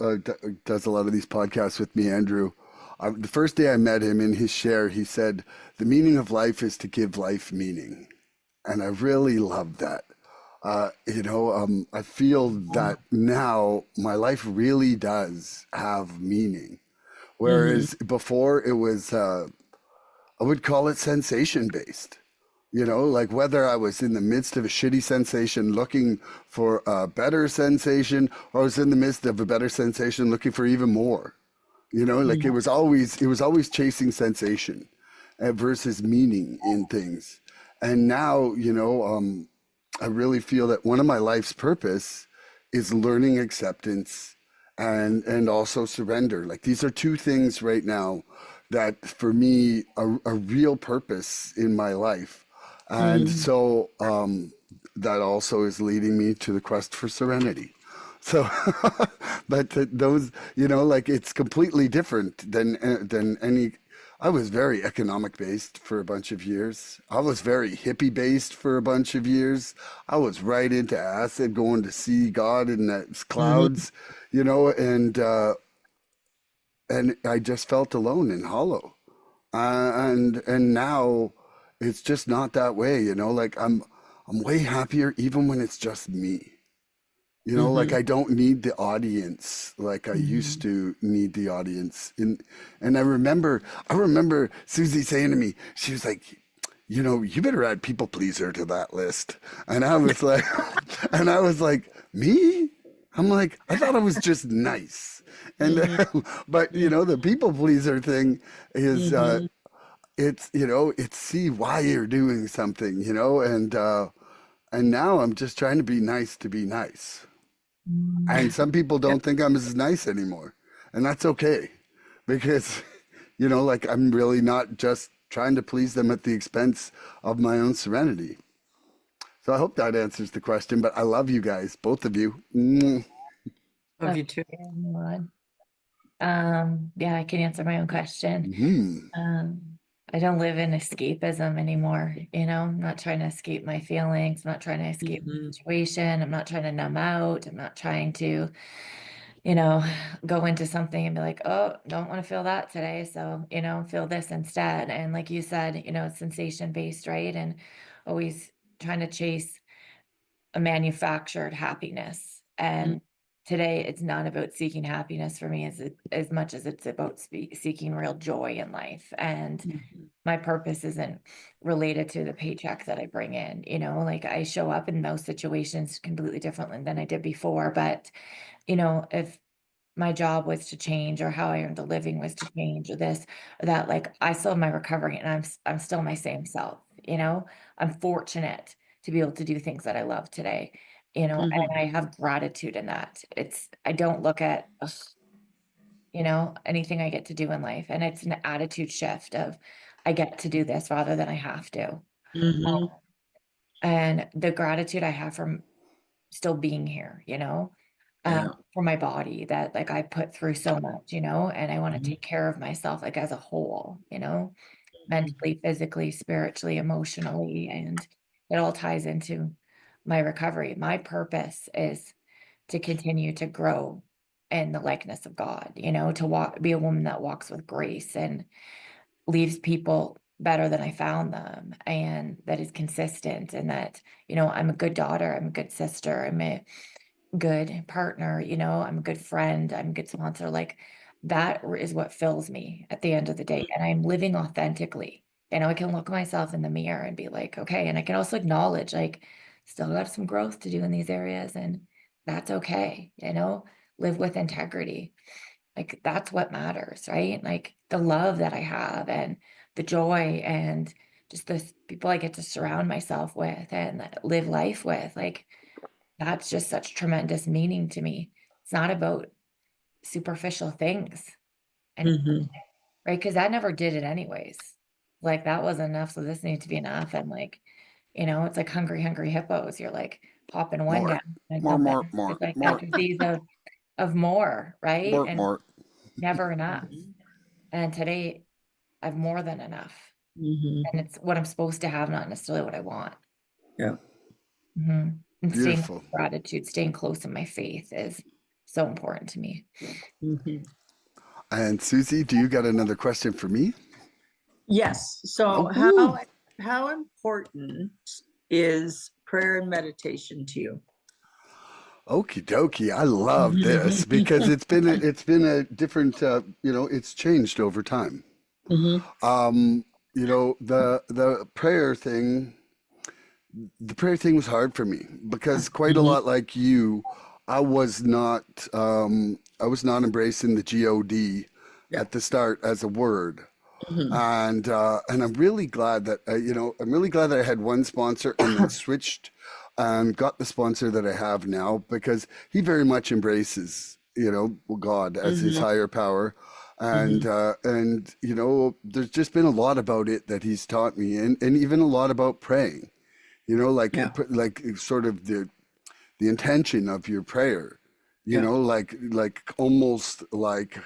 does a lot of these podcasts with me, Andrew, the first day I met him in his share, he said, the meaning of life is to give life meaning. And I really love that. I feel that now my life really does have meaning. Whereas before it was, I would call it sensation based. Like whether I was in the midst of a shitty sensation looking for a better sensation, or I was in the midst of a better sensation looking for even more. Like it was always chasing sensation versus meaning in things. And now, I really feel that one of my life's purpose is learning acceptance and also surrender. Like these are two things right now that for me are a real purpose in my life. And so that also is leading me to the quest for serenity. So, but those, like it's completely different than any. I was very economic based for a bunch of years. I was very hippie based for a bunch of years. I was right into acid, going to see God in the Mm-hmm. clouds, and I just felt alone and hollow. And now it's just not that way, like I'm way happier even when it's just me. Like Mm-hmm. I don't need the audience like I used Mm-hmm. to need the audience. And I remember Susie saying to me, she was like, you better add people pleaser to that list. And I was like, and I was like, me? I'm like, I thought I was just nice. And Mm-hmm. but the people pleaser thing is Mm-hmm. it's see why you're doing something, and now I'm just trying to be nice to be nice. And some people Yeah. don't think I'm as nice anymore. And that's okay because, like I'm really not just trying to please them at the expense of my own serenity. So I hope that answers the question, but I love you guys, both of you. Mm. Love Love you too. you, Milan. Yeah, I can answer my own question. Mhm. Um, I don't live in escapism anymore, I'm not trying to escape my feelings. I'm not trying to escape the Mm-hmm. situation. I'm not trying to numb out. I'm not trying to, you know, go into something and be like, oh, don't want to feel that today. So, feel this instead. And like you said, it's sensation based, right? And always trying to chase a manufactured happiness. And today it's not about seeking happiness for me as much as it's about seeking real joy in life. And Mm-hmm. my purpose isn't related to the paycheck that I bring in, like I show up in those situations completely differently than I did before. But, if my job was to change or how I earned a living was to change or this or that, like I still have my recovery and I'm still my same self, I'm fortunate to be able to do things that I love today, and Mm-hmm. I have gratitude in that. I don't look at, ugh, anything I get to do in life. And it's an attitude shift of I get to do this rather than I have to. Mm-hmm. And the gratitude I have from still being here, Yeah. for my body that like I put through so much, and I want to Mm-hmm. take care of myself like as a whole, Mm-hmm. mentally, physically, spiritually, emotionally, and it all ties into my recovery. My purpose is to continue to grow in the likeness of God, to walk, be a woman that walks with grace and leaves people better than I found them, and that is consistent, and that, I'm a good daughter, I'm a good sister, I'm a good partner, I'm a good friend, I'm a good sponsor. Like that is what fills me at the end of the day. And I'm living authentically. I can look myself in the mirror and be like, okay. And I can also acknowledge, like, still got some growth to do in these areas. And that's okay, live with integrity. Like that's what matters, right? Like the love that I have and the joy and just the people I get to surround myself with and live life with. Like that's just such tremendous meaning to me. It's not about superficial things and Mm-hmm. right, because that never did it anyways. Like that was enough, so this needs to be enough. And like, it's like hungry, hungry hippos. You're like popping one down More, and more, something. more, more, It's like that more, disease of more, right? more, And more. never enough. Mm-hmm. And today I've more than enough. Mm-hmm. And it's what I'm supposed to have, not necessarily what I want. Yeah. And staying with Beautiful. gratitude, staying close in my faith is so important to me. Mm-hmm. And Susie, do you got another question for me? Yes. So Oh, woo. how important is prayer and meditation to you? Okie dokie. I love this because Mm-hmm. it's been a different it's changed over time. Mm-hmm. Um, the prayer thing was hard for me because quite a Mm-hmm. lot like you, I was not embracing the God Yeah. at the start as a word. Mm-hmm. And I'm really glad that I'm really glad that I had one sponsor and then switched and got the sponsor that I have now because he very much embraces God as his Mm-hmm. higher power, Mm-hmm. and there's just been a lot about it that he's taught me, and even a lot about praying. Yeah. like sort of the intention of your prayer, Yeah. like almost like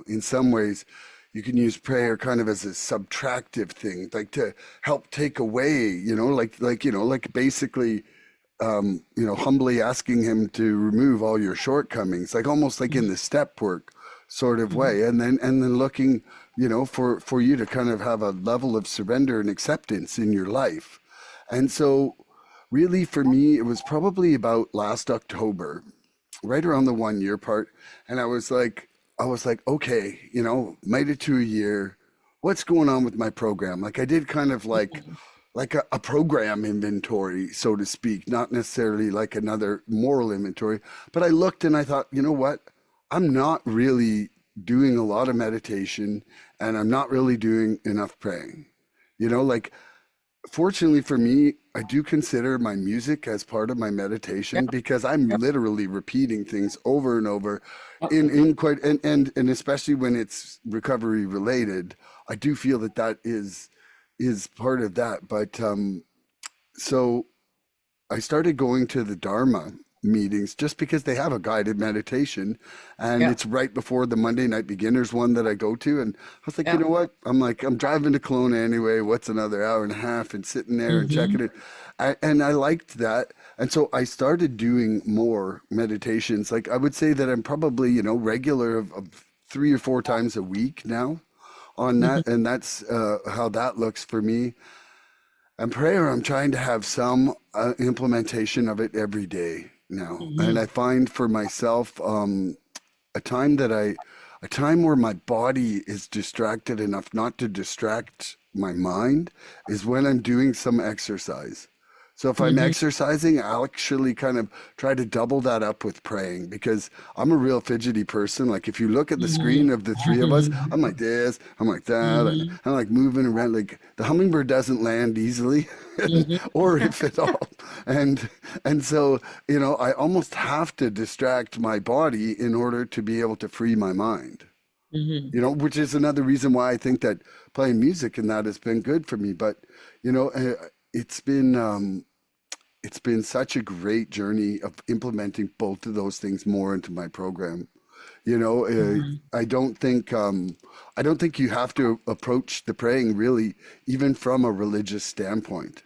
in some ways you can use prayer kind of as a subtractive thing, like to help take away, like basically humbly asking him to remove all your shortcomings, like almost like in the step work sort of Mhm. way, and then looking, for you to kind of have a level of surrender and acceptance in your life. And so, really, for me, it was probably about last October, right around the 1 year part, and I was like, okay, made it to a year. What's going on with my program? Like I did kind of like a program inventory, so to speak, not necessarily like another moral inventory. But I looked and I thought, you know what? I'm not really doing a lot of meditation and I'm not really doing enough praying. Like fortunately for me, I do consider my music as part of my Yeah. meditation because I'm Yeah. literally repeating things over and over Absolutely. in quite and especially when it's recovery related, I do feel that is part of that. But so I started going to the Dharma meetings just because they have a guided meditation and Yeah. it's right before the Monday night beginners one that I go to. And I was like, you Yeah. know what? I'm driving to Kelowna anyway. What's another hour and a half and sitting there and checking Hmm. it. And I liked that. And so I started doing more meditations. Like I would say that I'm probably, regular of 3 or 4 times a week now on Hmm. that. And that's how that looks for me. And prayer, I'm trying to have some implementation of it every day now. And I Hmm. find for myself a time that a time where my body is distracted enough not to distract my mind is when I'm doing some exercise. So if I'm Hmm. exercising, I'll actually kind of try to double that up with praying because I'm a real fidgety person. Like if you look at the screen of the three of us, I'm like this, I'm like that, Hmm. I'm like moving around. Like the hummingbird doesn't land easily, Hmm. or if at all. And so I almost have to distract my body in order to be able to free my mind. Hmm. Which is another reason why I think that playing music and that has been good for me. But you know, uh, it's been um, it's been such a great journey of implementing both of those things more into my program. You know, uh, Hmm. I don't think I don't think you have to approach the praying really even from a religious standpoint.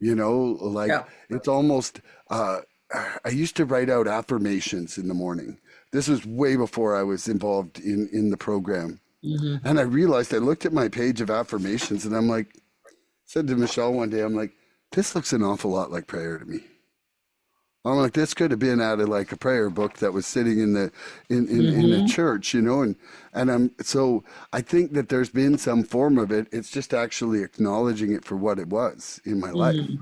Like Yeah. it's almost I used to write out affirmations in the morning. This was way before I was involved in the program. Hmm. And I realized I looked at my page of affirmations and I'm like, said to Michelle one day, I'm like, this looks an awful lot like prayer to me. I'm like, this could have been out of like a prayer book that was sitting in the in a Hmm. church, and so I think that there's been some form of it. It's just actually acknowledging it for what it was in my life, Hmm.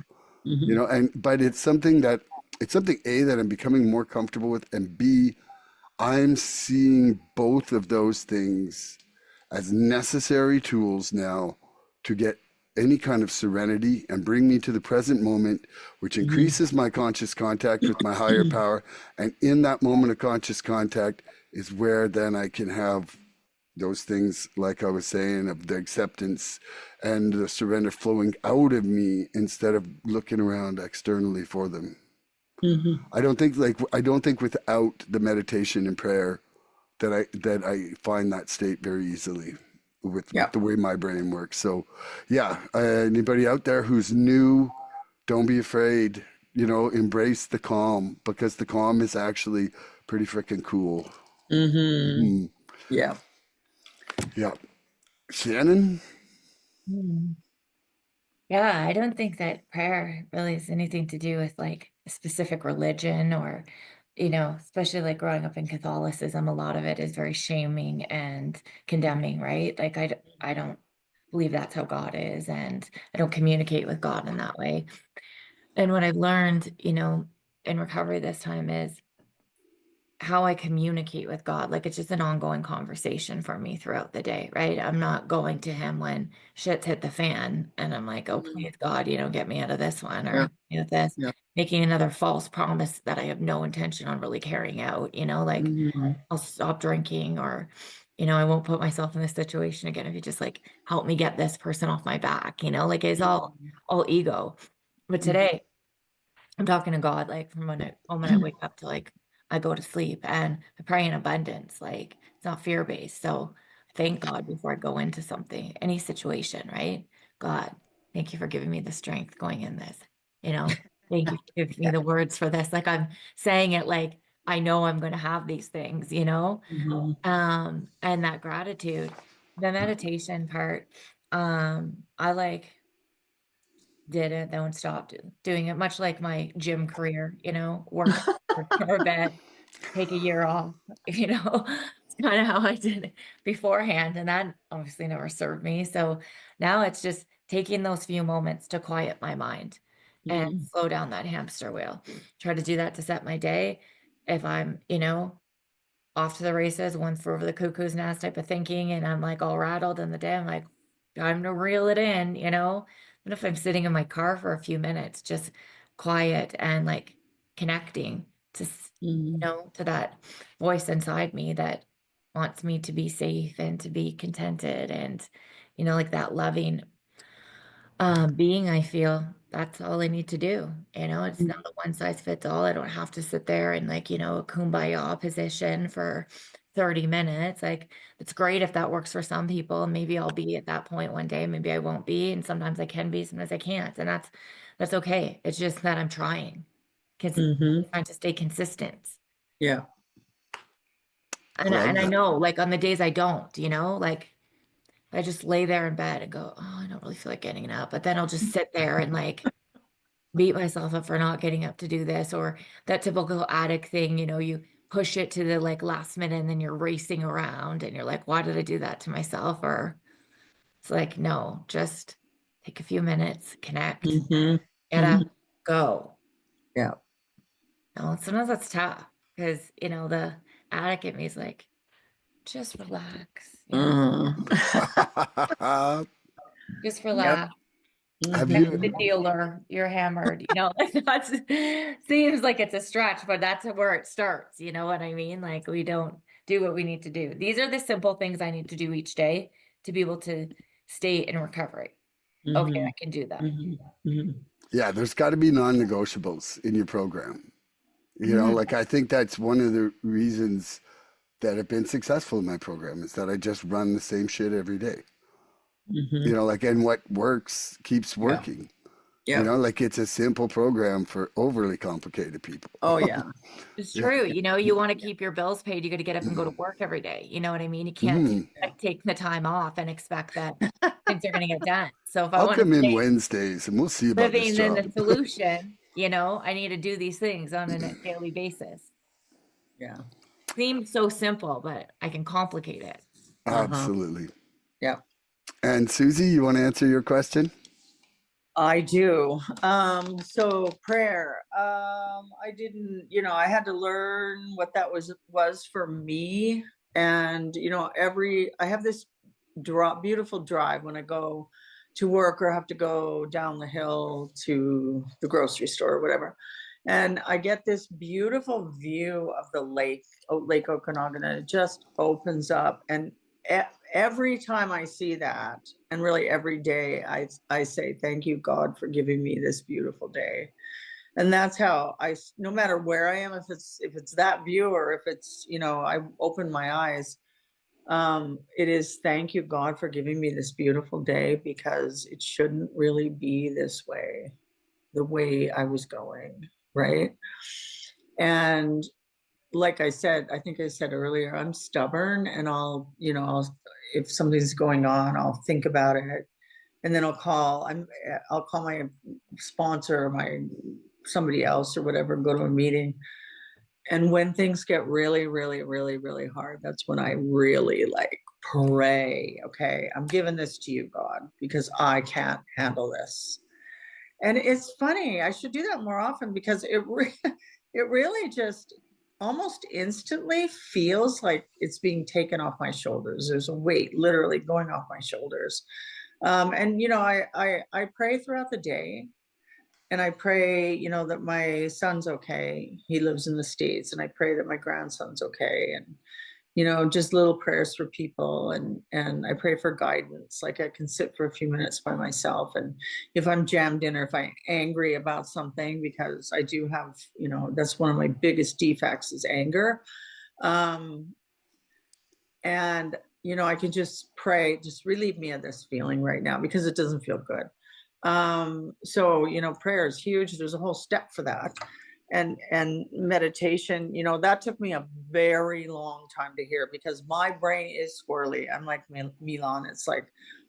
Hmm. and but it's something A that I'm becoming more comfortable with, and B, I'm seeing both of those things as necessary tools now to get any kind of serenity and bring me to the present moment, which Hmm. increases my conscious contact with my higher power. And in that moment of conscious contact is where then I can have those things, like I was saying, of the acceptance and the surrender flowing out of me instead of looking around externally for them. Hmm. I don't think without the meditation and prayer that I find that state very easily with Yeah. the way my brain works. So, yeah, anybody out there who's new, don't be afraid. Embrace the calm because the calm is actually pretty freaking cool. Hmm. Hmm. Yeah. Yeah, Shannon. Hmm. Yeah, I don't think that prayer really has anything to do with like a specific religion or, especially like growing up in Catholicism, a lot of it is very shaming and condemning, right? Like I don't believe that's how God is, and I don't communicate with God in that way. And what I've learned, in recovery this time is how I communicate with God. Like it's just an ongoing conversation for me throughout the day, right? I'm not going to him when shit's hit the fan and I'm like, oh, please God, get me out of this one or Yeah. help me with this, Yeah. making another false promise that I have no intention on really carrying out, like Hmm. I'll stop drinking or, I won't put myself in this situation again if you just like help me get this person off my back, like it's all ego. But today I'm talking to God, like from when I wake up to like I go to sleep, and I pray in abundance. Like it's not fear-based. So thank God before I go into something, any situation, right? God, thank you for giving me the strength going in this, you know, thank you for giving me the words for this. Like I'm saying it like I know I'm going to have these things, you know? Mhm. And that gratitude, the meditation part, I like did it, then stopped doing it, much like my gym career, you know, work hard, never bed, take a year off, you know, it's kind of how I did it beforehand. And that obviously never served me. So now it's just taking those few moments to quiet my mind and Mhm. slow down that hamster wheel. Try to do that to set my day. If I'm, you know, off to the races, one flew over the cuckoo's nest type of thinking, and I'm like all rattled in the day. I'm like, time to reel it in, you know? But if I'm sitting in my car for a few minutes, just quiet and like connecting to, you Mhm. know, to that voice inside me that wants me to be safe and to be contented and, you know, like that loving being, I feel that's all I need to do. You know, it's not a one size fits all. I don't have to sit there and like, you know, a kumbaya position for 30 minutes. Like, it's great if that works for some people. And maybe I'll be at that point one day. Maybe I won't be. And sometimes I can be, sometimes I can't. And that's okay. It's just that I'm trying because Mhm. trying to stay consistent. Yeah. And Love I that. know like on the days I don't, you know, like I just lay there in bed and go, oh, I don't really feel like getting up. But then I'll just sit there and like beat myself up for not getting up to do this, or that typical addict thing, you know, you push it to the like last minute and then you're racing around and you're like, why did I do that to myself? Or it's like, no, just take a few minutes, connect, Mhm. get up, Mhm. go. Yeah. No, sometimes that's tough because, you know, the addict in me is like, just relax, you know, Mhm. just Yep. relax. Have Next you? the Mhm. dealer, you're hammered, you know, like that's seems like it's a stretch, but that's where it starts. You know what I mean? Like we don't do what we need to do. These are the simple things I need to do each day to be able to stay in recovery. Okay, I Mhm. can do that. Mhm. Mhm. Yeah, there's got to be non-negotiables in your program. You know, Mhm. like I think that's one of the reasons that have been successful in my program is that I just run the same shit every day. You Mhm. know, like, and what works keeps Yeah. working. You Yeah. know, like it's a simple program for overly complicated people. Oh yeah. It's Yeah. true. You know, you want to keep your bills paid, you got to get up and go to work every day. You know what I mean? You can't Mhm. Yeah. take the time off and expect that things are going to get done. So if I I'll want to come in stay Wednesdays and we'll see about this living in the job. solution, you know, I need to do these things on a daily basis. Yeah. Seems so simple, but I can complicate it. Uh-huh. Absolutely. Yeah. And Susie, you want to answer your question? I do. So prayer. I didn't, I had to learn what that was for me. And, I have this beautiful drive when I go to work or have to go down the hill to the grocery store or whatever. And I get this beautiful view of the lake, Lake Okanagan, and it just opens up. And every time I see that, and really every day, I say, thank you, God, for giving me this beautiful day. And that's how no matter where I am, if it's that view or if it's, I open my eyes, it is thank you, God, for giving me this beautiful day because it shouldn't really be this way, the way I was going, right? And like I said, I think I said earlier, I'm stubborn and if something's going on, I'll think about it and then I'll call my sponsor or somebody else or whatever, and go to a meeting. And when things get really, really, really, really hard, that's when I really like pray. Okay, I'm giving this to you, God, because I can't handle this. And it's funny, I should do that more often because it really just almost instantly feels like it's being taken off my shoulders. There's a weight literally going off my shoulders. And I pray throughout the day, and I pray, that my son's okay. He lives in the States, and I pray that my grandson's okay. And just little prayers for people, and I pray for guidance. Like I can sit for a few minutes by myself, and if I'm jammed in or if I'm angry about something, because I do have, that's one of my biggest defects is anger. And I can just pray, just relieve me of this feeling right now because it doesn't feel good. So prayer is huge. There's a whole step for that. And meditation, that took me a very long time to hear because my brain is squirrely. I'm like Milan. It's like,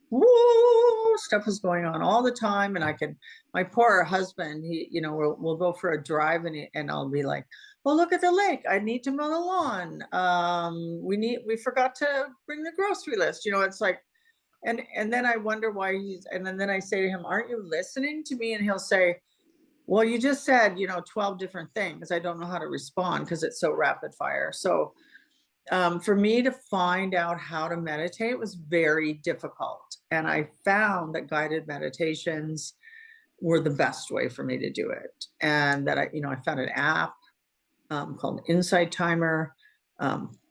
woo, stuff is going on all the time. And my poor husband, he, we'll go for a drive and I'll be like, well, look at the lake. I need to mow the lawn. We forgot to bring the grocery list. It's like, and then I wonder why and then I say to him, aren't you listening to me? And he'll say, well, you just said, 12 different things. I don't know how to respond because it's so rapid fire. So for me to find out how to meditate was very difficult. And I found that guided meditations were the best way for me to do it. And that I found an app called Insight Timer.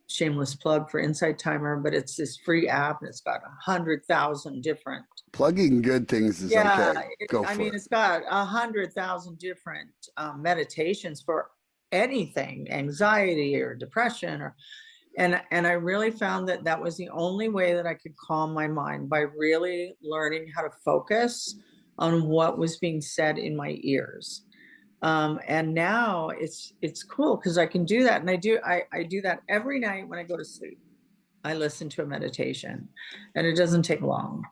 Shameless plug for Insight Timer, but it's this free app and it's got 100,000 different. Plugging good things is okay. Go for it. It's got 100,000 different meditations for anything, anxiety or depression, and I really found that was the only way that I could calm my mind, by really learning how to focus on what was being said in my ears. And now it's cool because I can do that. And I do that every night when I go to sleep. I listen to a meditation and it doesn't take long.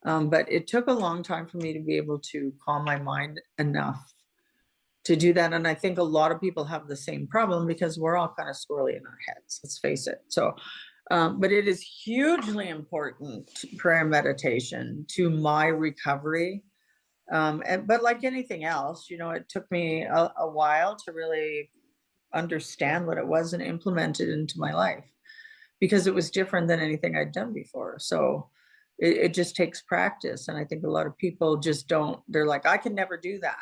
But it took a long time for me to be able to calm my mind enough to do that. And I think a lot of people have the same problem because we're all kind of squirrely in our heads, let's face it. So, but it is hugely important, prayer meditation, to my recovery. But like anything else, it took me a while to really understand what it was and implement it into my life because it was different than anything I'd done before. So it just takes practice. And I think a lot of people just don't, they're like, I can never do that.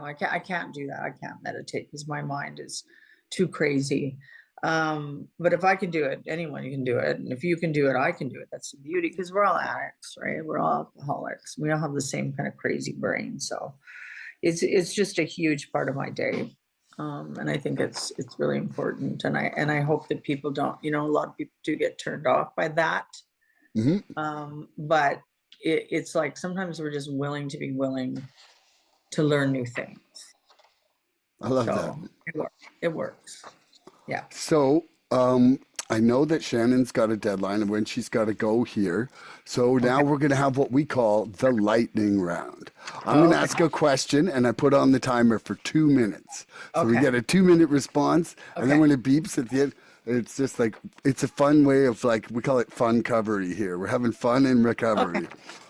I can't do that. I can't meditate because my mind is too crazy. But if I can do it, anyone can do it. And if you can do it, I can do it. That's the beauty, because we're all addicts, right? We're all alcoholics. We all have the same kind of crazy brain. So it's just a huge part of my day. And I think it's really important. And I hope that people don't, a lot of people do get turned off by that. Mm-hmm. But it's like sometimes we're just willing to learn new things. I love that. It works. Yeah. So I know that Shannon's got a deadline and when she's got to go here. So now we're going to have what we call the lightning round. I'm going to ask a question and I put on the timer for 2 minutes. So we get a 2-minute response. And then when it beeps at the end, it's just like, it's a fun way of, like, we call it fun recovery here. We're having fun in recovery.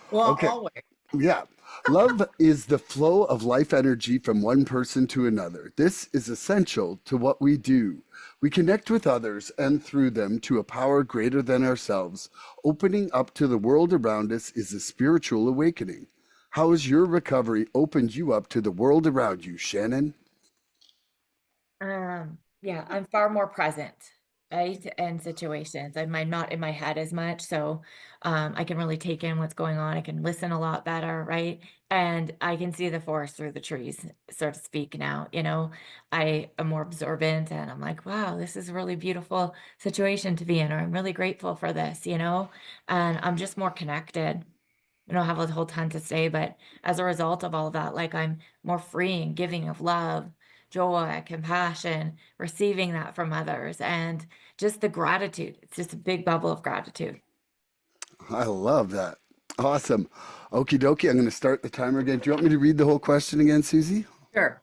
Well, always. Yeah. Love is the flow of life energy from one person to another. This is essential to what we do. We connect with others and through them to a power greater than ourselves. Opening up to the world around us is a spiritual awakening. How has your recovery opened you up to the world around you, Shannon? Yeah, I'm far more present, right? In situations. I'm not in my head as much. So I can really take in what's going on. I can listen a lot better, right? And I can see the forest through the trees, so to speak now. I am more observant and I'm like, wow, this is a really beautiful situation to be in, or I'm really grateful for this, and I'm just more connected. I don't have a whole ton to say, but as a result of all of that, like I'm more free and giving of love, joy, compassion, receiving that from others, and just the gratitude. It's just a big bubble of gratitude. I love that. Awesome. Okie dokie. I'm going to start the timer again. Do you want me to read the whole question again, Susie? Sure.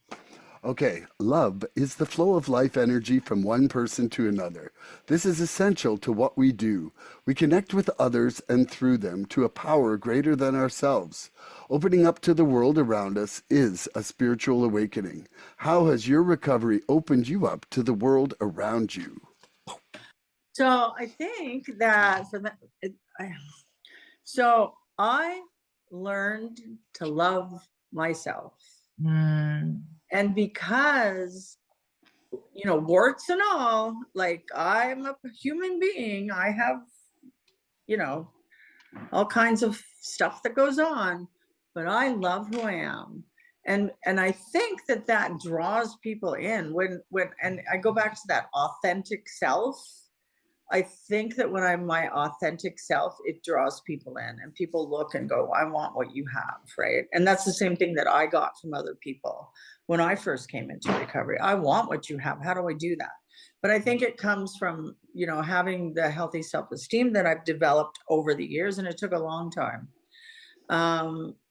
Okay, love is the flow of life energy from one person to another. This is essential to what we do. We connect with others and through them to a power greater than ourselves. Opening up to the world around us is a spiritual awakening. How has your recovery opened you up to the world around you? So I think that so I learned to love myself. Mm. And because warts and all, like I'm a human being. I have, all kinds of stuff that goes on, but I love who I am. And I think that draws people in and I go back to that authentic self. I think that when I'm my authentic self, it draws people in and people look and go, I want what you have, right? And that's the same thing that I got from other people when I first came into recovery. I want what you have. How do I do that? But I think it comes from, having the healthy self-esteem that I've developed over the years, and it took a long time,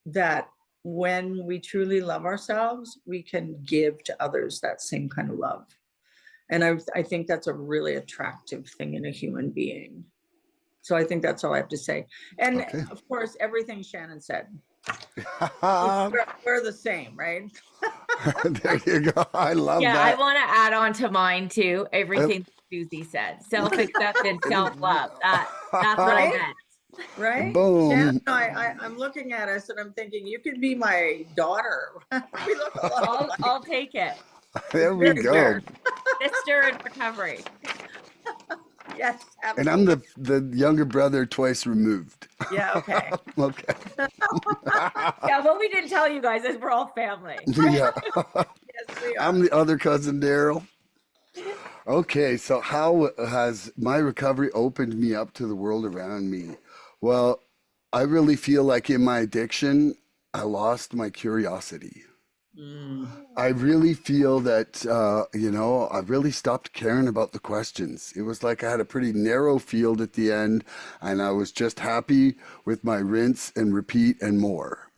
that when we truly love ourselves, we can give to others that same kind of love. And I think that's a really attractive thing in a human being. So I think that's all I have to say. And of course, everything Shannon said, we're the same, right? There you go. I love that. Yeah, I want to add on to mine too. Everything Susie said, self-acceptance, self-love. That's what I meant. Right? Boom. Shannon, I'm looking at us and I'm thinking, you could be my daughter. We look a lot. I'll take it. There we go. Sister in recovery. Yes, absolutely. And I'm the younger brother twice removed. Yeah, okay. Okay. Yeah, what we didn't tell you guys is we're all family. Yeah. Yes, we are. I'm the other cousin, Daryl. Okay, so how has my recovery opened me up to the world around me? Well, I really feel like in my addiction, I lost my curiosity. I really feel that, I really stopped caring about the questions. It was like I had a pretty narrow field at the end, and I was just happy with my rinse and repeat and more.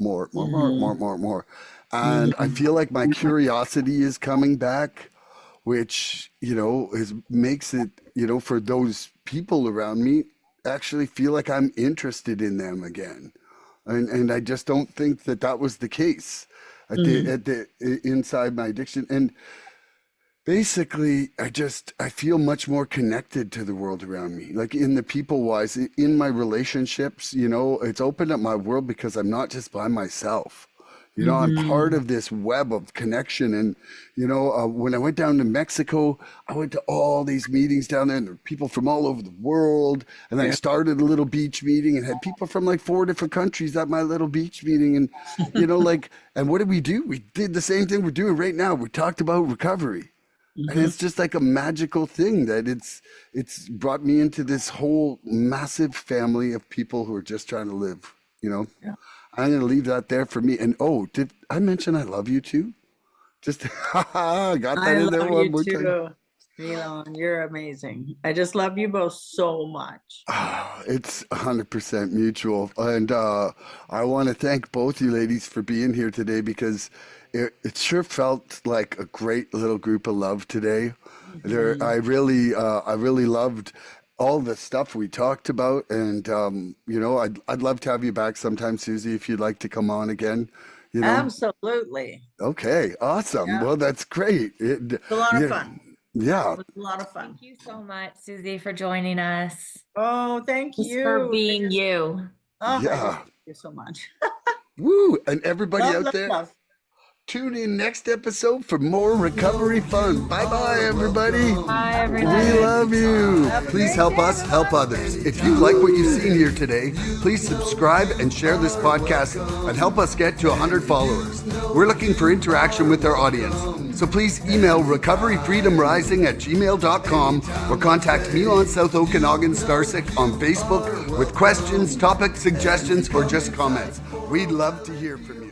And I feel like my curiosity is coming back, which, makes it, for those people around me, actually feel like I'm interested in them again. And I just don't think that was the case inside my addiction. And basically, I feel much more connected to the world around me. Like in the people wise, in my relationships, it's opened up my world because I'm not just by myself. I'm part of this web of connection. And, when I went down to Mexico, I went to all these meetings down there, and there were people from all over the world. And I started a little beach meeting and had people from like 4 different countries at my little beach meeting. And, and what did we do? We did the same thing we're doing right now. We talked about recovery. And it's just like a magical thing that it's brought me into this whole massive family of people who are just trying to live, Yeah. I'm going to leave that there for me. And did I mention I love you too? Just I got that in there one more time. Milan, you're amazing. I just love you both so much. It's 100% mutual. And I want to thank both you ladies for being here today, because it sure felt like a great little group of love today. I really loved all the stuff we talked about, and I'd love to have you back sometime, Susie, if you'd like to come on again. Absolutely. Okay, awesome. Yeah. Well, that's great. It's a lot of fun. Yeah. It was a lot of fun. Thank you so much, Susie, for joining us. Oh, thank you. For being you. Oh, yeah. Thank you so much. Woo! And everybody out there, tune in next episode for more recovery fun. Bye-bye, everybody. Bye, everybody. We love you. Please help us help others. If you like what you've seen here today, please subscribe and share this podcast and help us get to 100 followers. We're looking for interaction with our audience. So please email recoveryfreedomrising@gmail.com or contact Milan South Okanagan Starcic on Facebook with questions, topic suggestions, or just comments. We'd love to hear from you.